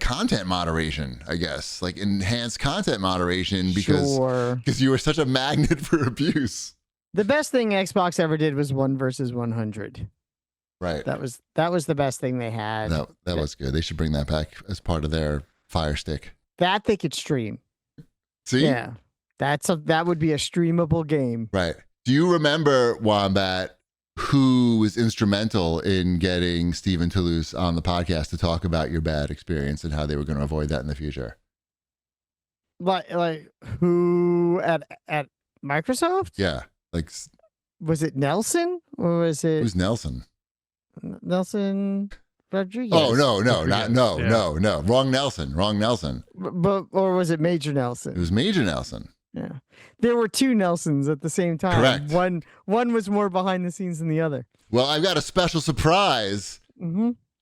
content moderation, I guess, like enhanced content moderation because you were such a magnet for abuse. The best thing Xbox ever did was 1 versus 100. Right. That was the best thing they had. That was good. They should bring that back as part of their Fire Stick. That they could stream. See? Yeah. That would be a streamable game. Right. Do you remember, Wombat, who was instrumental in getting Steven Toulouse on the podcast to talk about your bad experience and how they were going to avoid that in the future? Like who at Microsoft? Yeah. Like, was it Nelson or was it? Who's Nelson? Nelson Rodriguez. Oh, no. Wrong Nelson. But or was it Major Nelson? It was Major Nelson. Yeah. There were 2 Nelsons at the same time. Correct. One was more behind the scenes than the other. Well, I've got a special surprise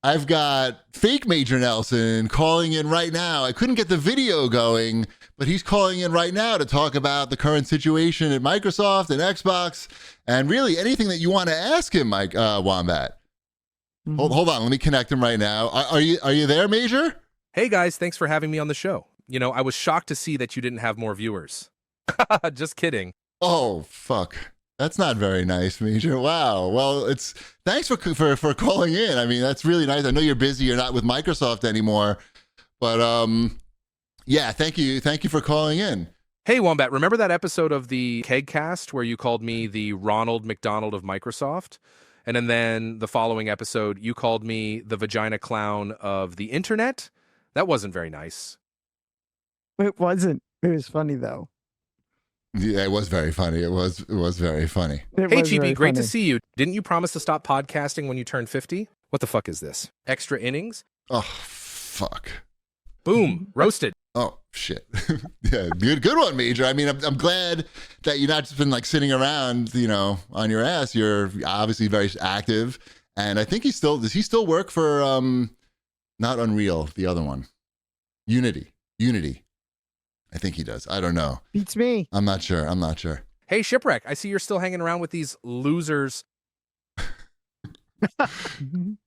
I've got fake Major Nelson calling in right now. I couldn't get the video going, but he's calling in right now to talk about the current situation at Microsoft and Xbox, and really anything that you want to ask him, Mike Wombat. Mm-hmm. Hold on, let me connect him right now. Are you there, Major? Hey guys, thanks for having me on the show. You know, I was shocked to see that you didn't have more viewers. Just kidding. Oh, fuck. That's not very nice, Major. Wow. Well, thanks for calling in. I mean, that's really nice. I know you're busy. You're not with Microsoft anymore, but yeah, thank you for calling in. Hey Wombat, remember that episode of the CAGcast where you called me the Ronald McDonald of Microsoft? And then the following episode, you called me the vagina clown of the internet? That wasn't very nice. It wasn't. It was funny though. Yeah, it was very funny. It was very funny. Hey, Chibi, great to see you. Didn't you promise to stop podcasting when you turned 50? What the fuck is this? Extra innings? Oh, fuck. Boom, roasted. Oh, shit. Yeah, good one, Major. I mean, I'm glad that you've not just been like sitting around, on your ass. You're obviously very active. And I think does he still work for, not Unreal, the other one? Unity. I think he does. I don't know. Beats me. I'm not sure. Hey, Shipwreck, I see you're still hanging around with these losers.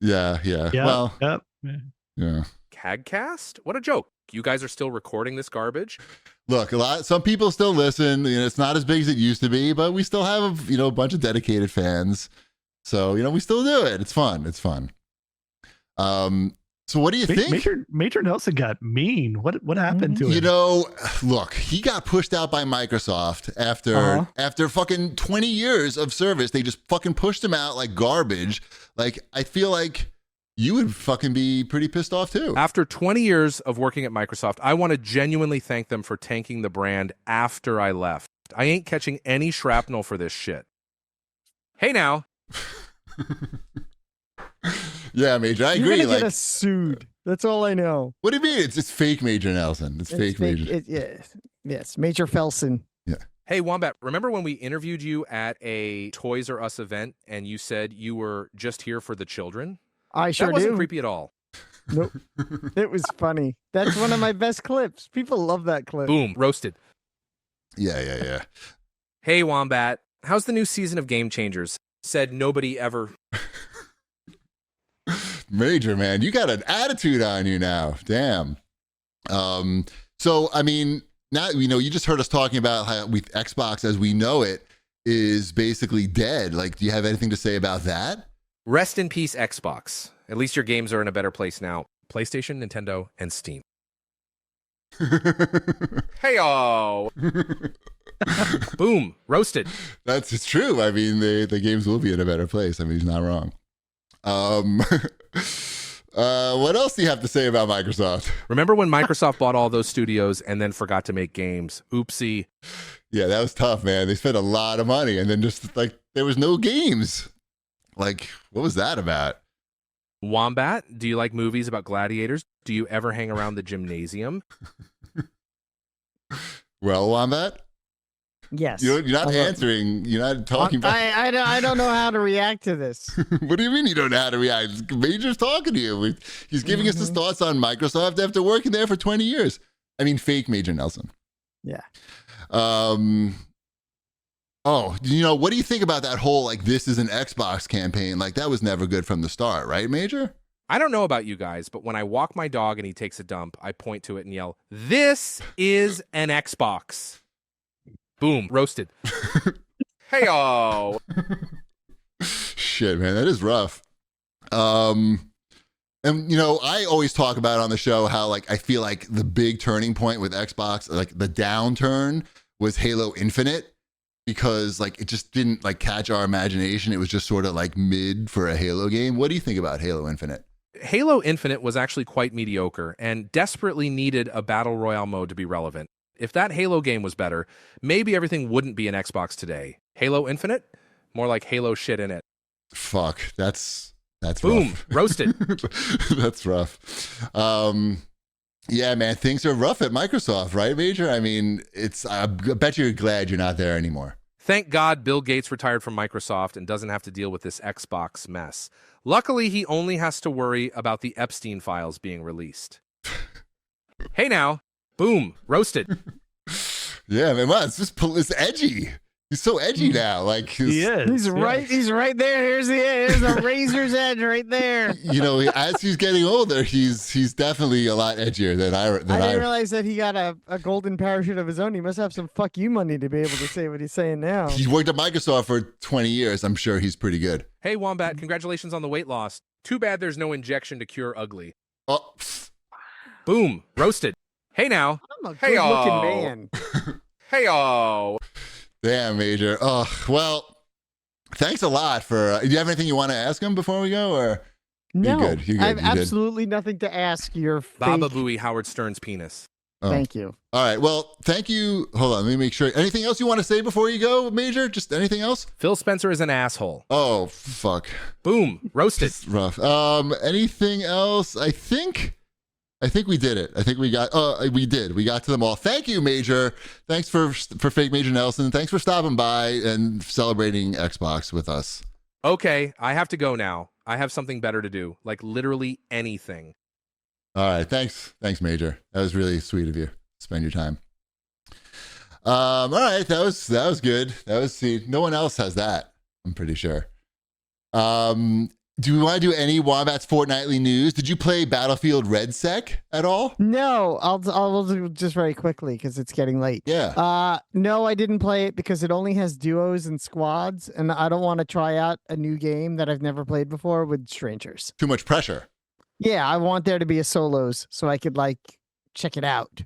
Yeah. Well, yeah. CAGcast? What a joke. You guys are still recording this garbage? Look, some people still listen. It's not as big as it used to be, but we still have, a bunch of dedicated fans. So, we still do it. It's fun. So what do you think? Major Nelson got mean. What happened to him? Look, he got pushed out by Microsoft after fucking 20 years of service. They just fucking pushed him out like garbage. Like, I feel like you would fucking be pretty pissed off too. After 20 years of working at Microsoft, I want to genuinely thank them for tanking the brand after I left. I ain't catching any shrapnel for this shit. Hey now. Yeah, Major, I agree. You're gonna get us sued. That's all I know. What do you mean? It's fake Major Nelson. It's fake Major. Yes, Major Felson. Yeah. Hey, Wombat, remember when we interviewed you at a Toys R Us event and you said you were just here for the children? I sure That wasn't do. creepy at all. Nope. It was funny. That's one of my best clips. People love that clip. Boom, roasted. Yeah. Hey, Wombat, how's the new season of Game Changers? Said nobody ever. Major, man, you got an attitude on you now. Damn. So, I mean, now, you just heard us talking about how with Xbox as we know it is basically dead. Like, do you have anything to say about that? Rest in peace, Xbox. At least your games are in a better place now. PlayStation, Nintendo, and Steam. Hey-oh. Boom, roasted. It's true. I mean, the games will be in a better place. I mean, he's not wrong. What else do you have to say about Microsoft? Remember when Microsoft bought all those studios and then forgot to make games? Oopsie. Yeah, that was tough, man. They spent a lot of money and then just like there was no games. Like, what was that about? Wombat, do you like movies about gladiators? Do you ever hang around the gymnasium? Well, Wombat? Yes. You're not answering. You're not talking about... I don't know how to react to this. What do you mean you don't know how to react? Major's talking to you. He's giving us his thoughts on Microsoft after working there for 20 years. I mean, fake Major Nelson. Yeah. Oh, what do you think about that whole, like, this is an Xbox campaign? Like, that was never good from the start, right, Major? I don't know about you guys, but when I walk my dog and he takes a dump, I point to it and yell, "This is an Xbox." Boom, roasted. Hey-oh. Shit, man, that is rough. And, I always talk about on the show how, like, I feel like the big turning point with Xbox, like, the downturn was Halo Infinite, because, like, it just didn't, like, catch our imagination. It was just sort of, like, mid for a Halo game. What do you think about Halo Infinite? Halo Infinite was actually quite mediocre and desperately needed a Battle Royale mode to be relevant. If that Halo game was better, maybe everything wouldn't be an Xbox today. Halo Infinite? More like Halo shit in it. Fuck, that's boom, rough. Roasted. That's rough. Yeah, man, things are rough at Microsoft, right, Major? I mean, I bet you're glad you're not there anymore. Thank God Bill Gates retired from Microsoft and doesn't have to deal with this Xbox mess. Luckily, he only has to worry about the Epstein files being released. Hey now. Boom. Roasted. Yeah, man, wow, it's edgy. He's so edgy now. Like He is. He's right. He's right there. Here's the razor's edge right there. You know, as he's getting older, he's definitely a lot edgier than I I didn't realize that he got a golden parachute of his own. He must have some fuck you money to be able to say what he's saying now. He's worked at Microsoft for 20 years. I'm sure he's pretty good. Hey, Wombat, congratulations on the weight loss. Too bad there's no injection to cure ugly. Oh, Boom. Roasted. Hey now. I'm a Hey-o. good-looking man. Hey-oh. damn, Major. Oh, well, thanks a lot for. Do you have anything you want to ask him before we go, or No, you're good? I have absolutely nothing to ask. Your Baba fake... Booey Howard Stern's penis. Oh. Thank you. All right. Well, thank you. Hold on. Let me make sure. Anything else you want to say before you go, Major? Just anything else? Phil Spencer is an asshole. Oh, fuck. Boom. Roasted. It's rough. Anything else? I think we did it. I think we got. We did. We got to them all. Thank you, Major. Thanks for fake Major Nelson. Thanks for stopping by and celebrating Xbox with us. Okay, I have to go now. I have something better to do. Like literally anything. All right. Thanks, Major. That was really sweet of you. Spend your time. All right. That was good. See, no one else has that, I'm pretty sure. Do we want to do any Wombat's Fortnightly news? Did you play Battlefield Red Sec at all? No, I'll do just very quickly because it's getting late. Yeah. No, I didn't play it because it only has duos and squads, and I don't want to try out a new game that I've never played before with strangers. Too much pressure. Yeah, I want there to be a solos so I could check it out.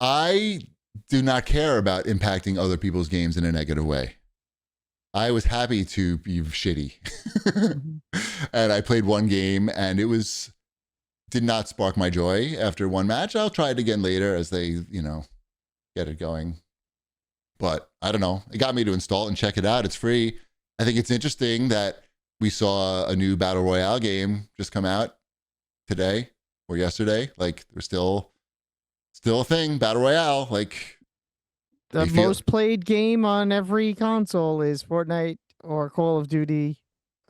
I do not care about impacting other people's games in a negative way. I was happy to be shitty. And I played one game and it did not spark my joy after one match. I'll try it again later as they, get it going. But I don't know. It got me to install it and check it out. It's free. I think it's interesting that we saw a new Battle Royale game just come out today or yesterday. Like there's still a thing, Battle Royale. Like the most played game on every console is Fortnite or Call of Duty,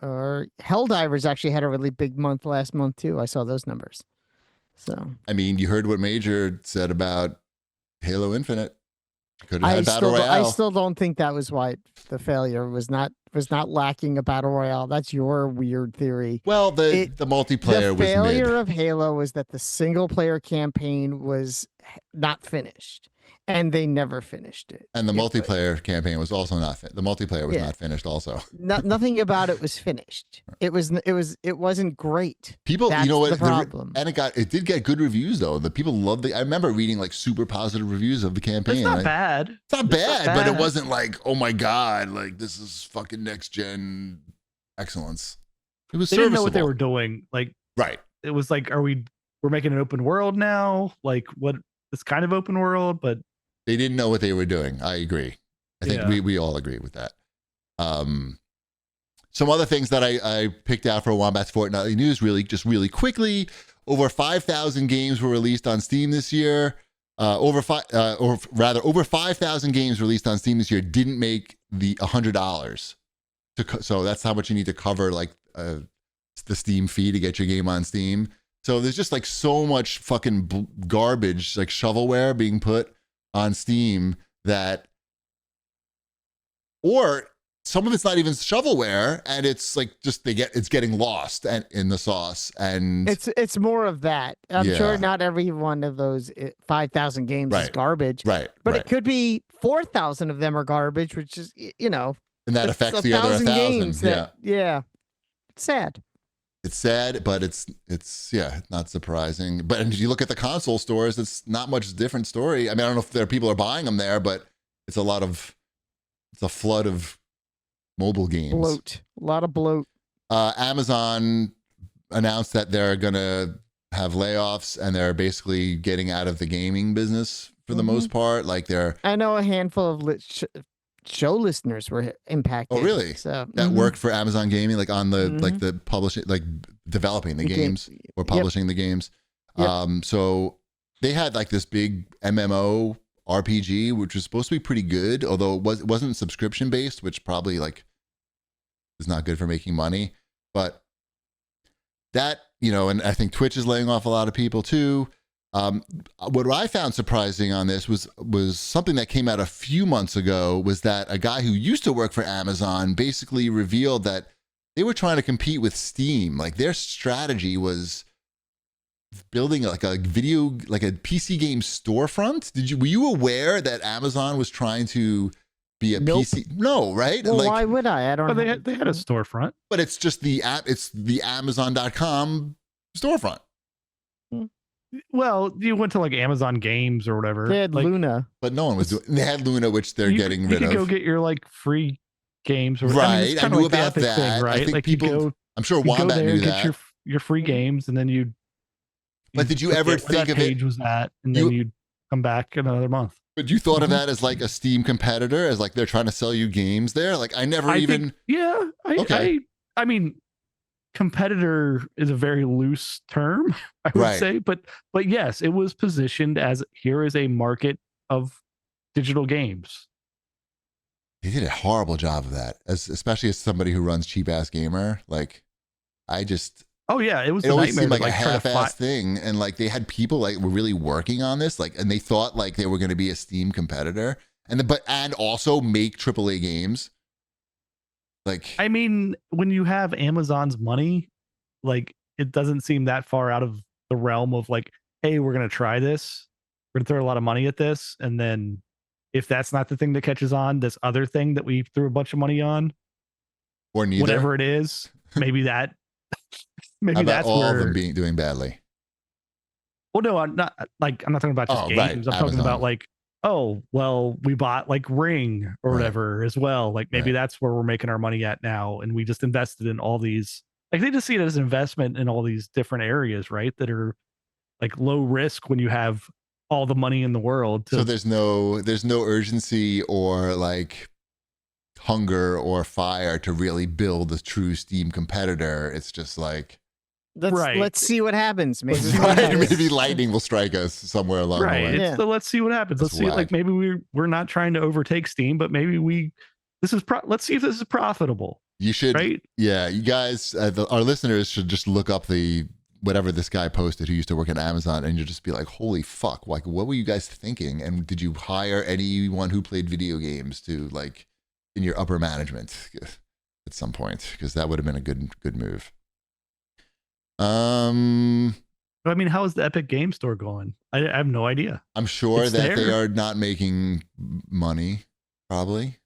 or Helldivers actually had a really big month last month too. I saw those numbers. So I mean, you heard what Major said about Halo Infinite. Could have had Battle Royale. I still don't think that was why the failure was not lacking a Battle Royale. That's your weird theory. Well, the multiplayer was mid. The failure of Halo was that the single player campaign was not finished, and they never finished it. And the multiplayer campaign was also not the multiplayer was not finished also. Nothing about it was finished. It wasn't great. People, That's you know what? the problem. And it did get good reviews though. The people loved it. I remember reading super positive reviews of the campaign. It's not bad. It's not bad, but it wasn't like, oh my God, like this is fucking next gen excellence. It was They serviceable. didn't know what they were doing. Like, right. It was like, we're making an open world now? Like, what? It's kind of open world, but they didn't know what they were doing. I agree. I think we all agree with that. Some other things that I picked out for Wombat's Fortnightly News really quickly. Over 5,000 games were released on Steam this year. Over 5,000 games released on Steam this year didn't make the $100. So that's how much you need to cover the Steam fee to get your game on Steam. So there's just so much fucking garbage, like shovelware being put on Steam or some of it's not even shovelware, and it's it's getting lost in the sauce, and it's more of that. I'm sure not every one of those 5,000 games is garbage, right? But it could be 4,000 of them are garbage, which is and that affects the other 1,000. Games it's sad. It's sad, but it's not surprising. But if you look at the console stores, it's not much different story. I mean, I don't know if people are buying them there, but it's a flood of mobile games. A lot of bloat. Amazon announced that they're gonna have layoffs and they're basically getting out of the gaming business for the most part. I know a handful of show listeners were impacted. Oh, really? So that worked for Amazon Gaming, on the the publishing, developing the games or publishing the games. Yep. So they had this big MMO RPG, which was supposed to be pretty good, although it wasn't subscription based, which probably like is not good for making money. But that, and I think Twitch is laying off a lot of people too. What I found surprising on this was something that came out a few months ago, was that a guy who used to work for Amazon basically revealed that they were trying to compete with Steam. Like their strategy was building like a PC game storefront. Were you aware that Amazon was trying to be a Nope. PC? No, right? Well, like, why would I? I don't. But they had a storefront. but it's just the app. It's the Amazon.com storefront. Well, you went to like Amazon Games or whatever. They had like, Luna. But no one was doing. They had Luna, which they're getting you rid could of. go get your like free games. Or, Right, it's I kinda knew like the about Epic that. thing, I right? think like people- you go, I'm sure you go Wombat there knew and that. get your free games, and then you. But did you ever forget where think that of it? page was at, and then you'd come back in another month. But you thought of Mhm. that as like a Steam competitor, as like they're trying to sell you games there? Like I never even. Okay. I mean, competitor is a very loose term, I would Right. say, but yes, it was positioned as here is a market of digital games. They did a horrible job of that, especially as somebody who runs Cheap Ass Gamer. Like, Oh yeah, it was it a always nightmare seemed like to, a try to half-ass thing, and like they had people like were really working on this, like, and they thought like they were going to be a Steam competitor, and also make AAA games. Like, I mean, when you have Amazon's money, like it doesn't seem that far out of the realm of like, hey, we're gonna try this, we're gonna throw a lot of money at this, and then if that's not the thing that catches on, this other thing that we threw a bunch of money on, or neither. whatever it is, maybe that. How about that's all where of them doing badly? Well, no, I'm not talking about just Oh, games. right, I'm talking Amazon. about like, oh, well, we bought like Ring or Right. whatever as well. Like maybe Right. that's where we're making our money at now, and we just invested in all these. Like they just see it as an investment in all these different areas, right? That are like low risk when you have all the money in the world. So there's no urgency or like hunger or fire to really build a true Steam competitor. It's just like, Let's see what happens. Maybe maybe lightning will strike us somewhere along the way. It's the let's see what happens. That's Let's see. whack. Like maybe we're not trying to overtake Steam, but maybe let's see if this is profitable. You should, right? Yeah, you guys, our listeners should just look up whatever this guy posted who used to work at Amazon, and you'll just be like, holy fuck, like what were you guys thinking? And did you hire anyone who played video games to like in your upper management at some point? Because that would have been a good move. I mean, how is the Epic Game Store going? I have no idea. I'm sure It's that they there. are not making money. Probably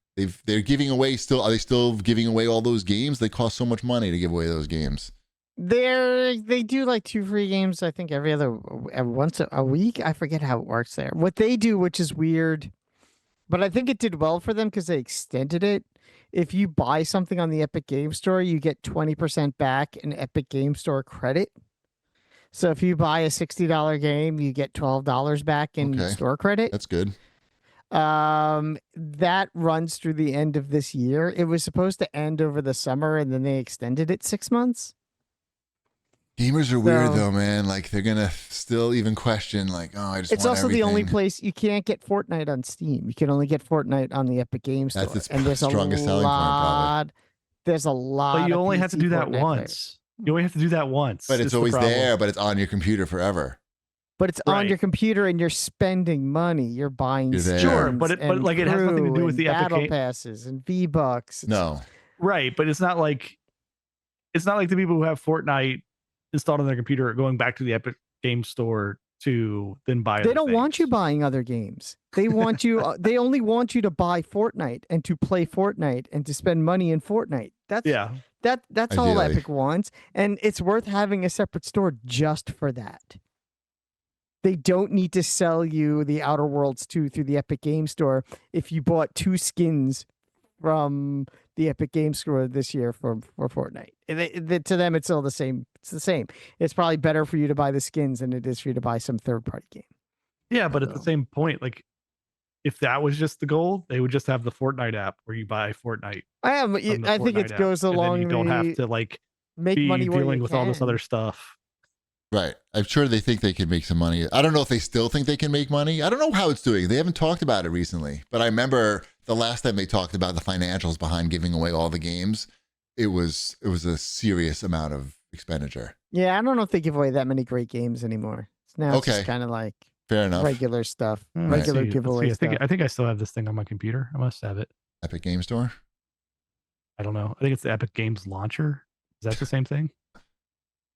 they're giving away still. Are they still giving away all those games? They cost so much money to give away those games. They do like 2 free games, I think, every once a week. I forget how it works there. What they do, which is weird, but I think it did well for them because they extended it. If you buy something on the Epic Game Store, you get 20% back in Epic Game Store credit. So if you buy a $60 game, you get $12 back in Okay. store credit. That's good. That runs through the end of this year. It was supposed to end over the summer, and then they extended it 6 months. Gamers are weird So- though, man. Like they're gonna still even question, like, oh, I just. It's want also the only everything. place you can't get Fortnite on Steam. You can only get Fortnite on the Epic Game Store. That's its and there's strongest a selling point, probably. lot. There's a lot. But you of only have to PC do that Fortnite players. once. You only have to do that once. But it's is the always problem. there. But it's on your computer forever. But it's on Right. your computer, and you're spending money. You're buying You're there. Sure, skins but and like it has nothing to crew do with and the Epic battle Game- passes and V-Bucks. No, Right, but it's not like the people who have Fortnite installed on their computer are going back to the Epic Game Store to then buy. They other don't want you things. buying other games. They want you. They only want you to buy Fortnite and to play Fortnite and to spend money in Fortnite. That's That's all Ideally. Epic wants, and it's worth having a separate store just for that. They don't need to sell you the Outer Worlds 2 through the Epic Game Store if you bought 2 skins from the Epic Game Store this year for Fortnite. To them, it's all the same. It's the same. It's probably better for you to buy the skins than it is for you to buy some third-party game. Yeah, but at the So- same point, like if that was just the goal, they would just have the Fortnite app where you buy Fortnite. I from the think Fortnite it app, goes and then along you don't have the to like make be money where dealing you with all this can. other stuff. Right. I'm sure they think they can make some money. I don't know if they still think they can make money. I don't know how it's doing. They haven't talked about it recently. But I remember the last time they talked about the financials behind giving away all the games, it was a serious amount of expenditure. Yeah, I don't know if they give away that many great games anymore. Now it's just kind of like fair enough. Regular stuff, Let's regular see. giveaway stuff. I think I still have this thing on my computer. I must have it. Epic Game Store? I don't know. I think it's the Epic Games launcher. Is that the same thing?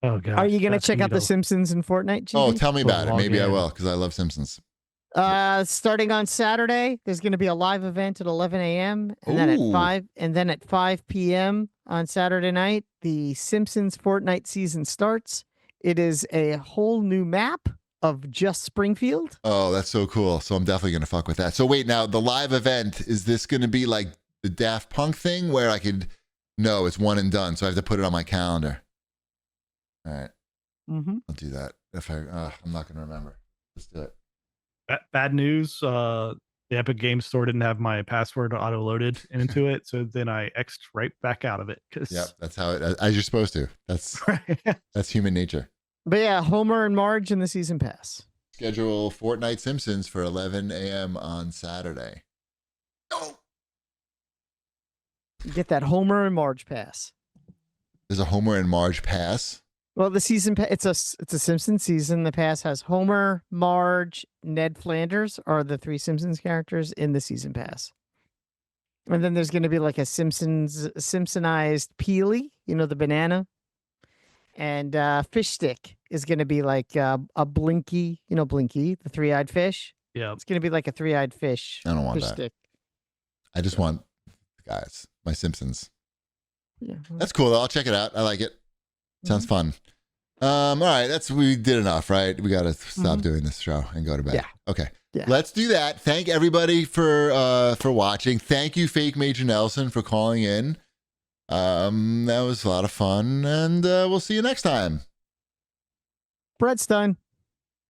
Oh god. Are you going to check out The Simpsons and Fortnite? Chibi? Oh, tell me about it. Maybe I will, because I love Simpsons. Starting on Saturday, there's going to be a live event at 11 a.m. and then at 5 p.m. on Saturday night, the Simpsons Fortnite season starts. It is a whole new map of just Springfield. Oh, that's so cool. So I'm definitely going to fuck with that. So wait, now the live event, is this going to be like the Daft Punk thing where I could, no, it's one and done. So I have to put it on my calendar. All right. I'll do that. I'm not going to remember. Let's do it. Bad news. The Epic Games Store didn't have my password auto loaded into it, so then I X'd right back out of it. Yep, that's how it. As you're supposed to. That's that's human nature. But yeah, Homer and Marge in the season pass. Schedule Fortnite Simpsons for 11 a.m. on Saturday. Oh. Get that Homer and Marge pass. There's a Homer and Marge pass. Well, the season it's a Simpsons season. The pass has Homer, Marge, Ned Flanders are the three Simpsons characters in the season pass. And then there's going to be like a Simpsonized Peely, the banana. And Fish Stick is going to be like a Blinky, Blinky, the three-eyed fish. Yeah. It's going to be like a three-eyed fish. I don't want fish that. Stick. I just want, guys, my Simpsons. Yeah. That's cool, though. I'll check it out. I like it. Sounds fun. All right, we did enough, right? We got to stop doing this show and go to bed. Yeah. Okay. Yeah. Let's do that. Thank everybody for watching. Thank you, Fake Major Nelson, for calling in. That was a lot of fun, and we'll see you next time. Brett's done.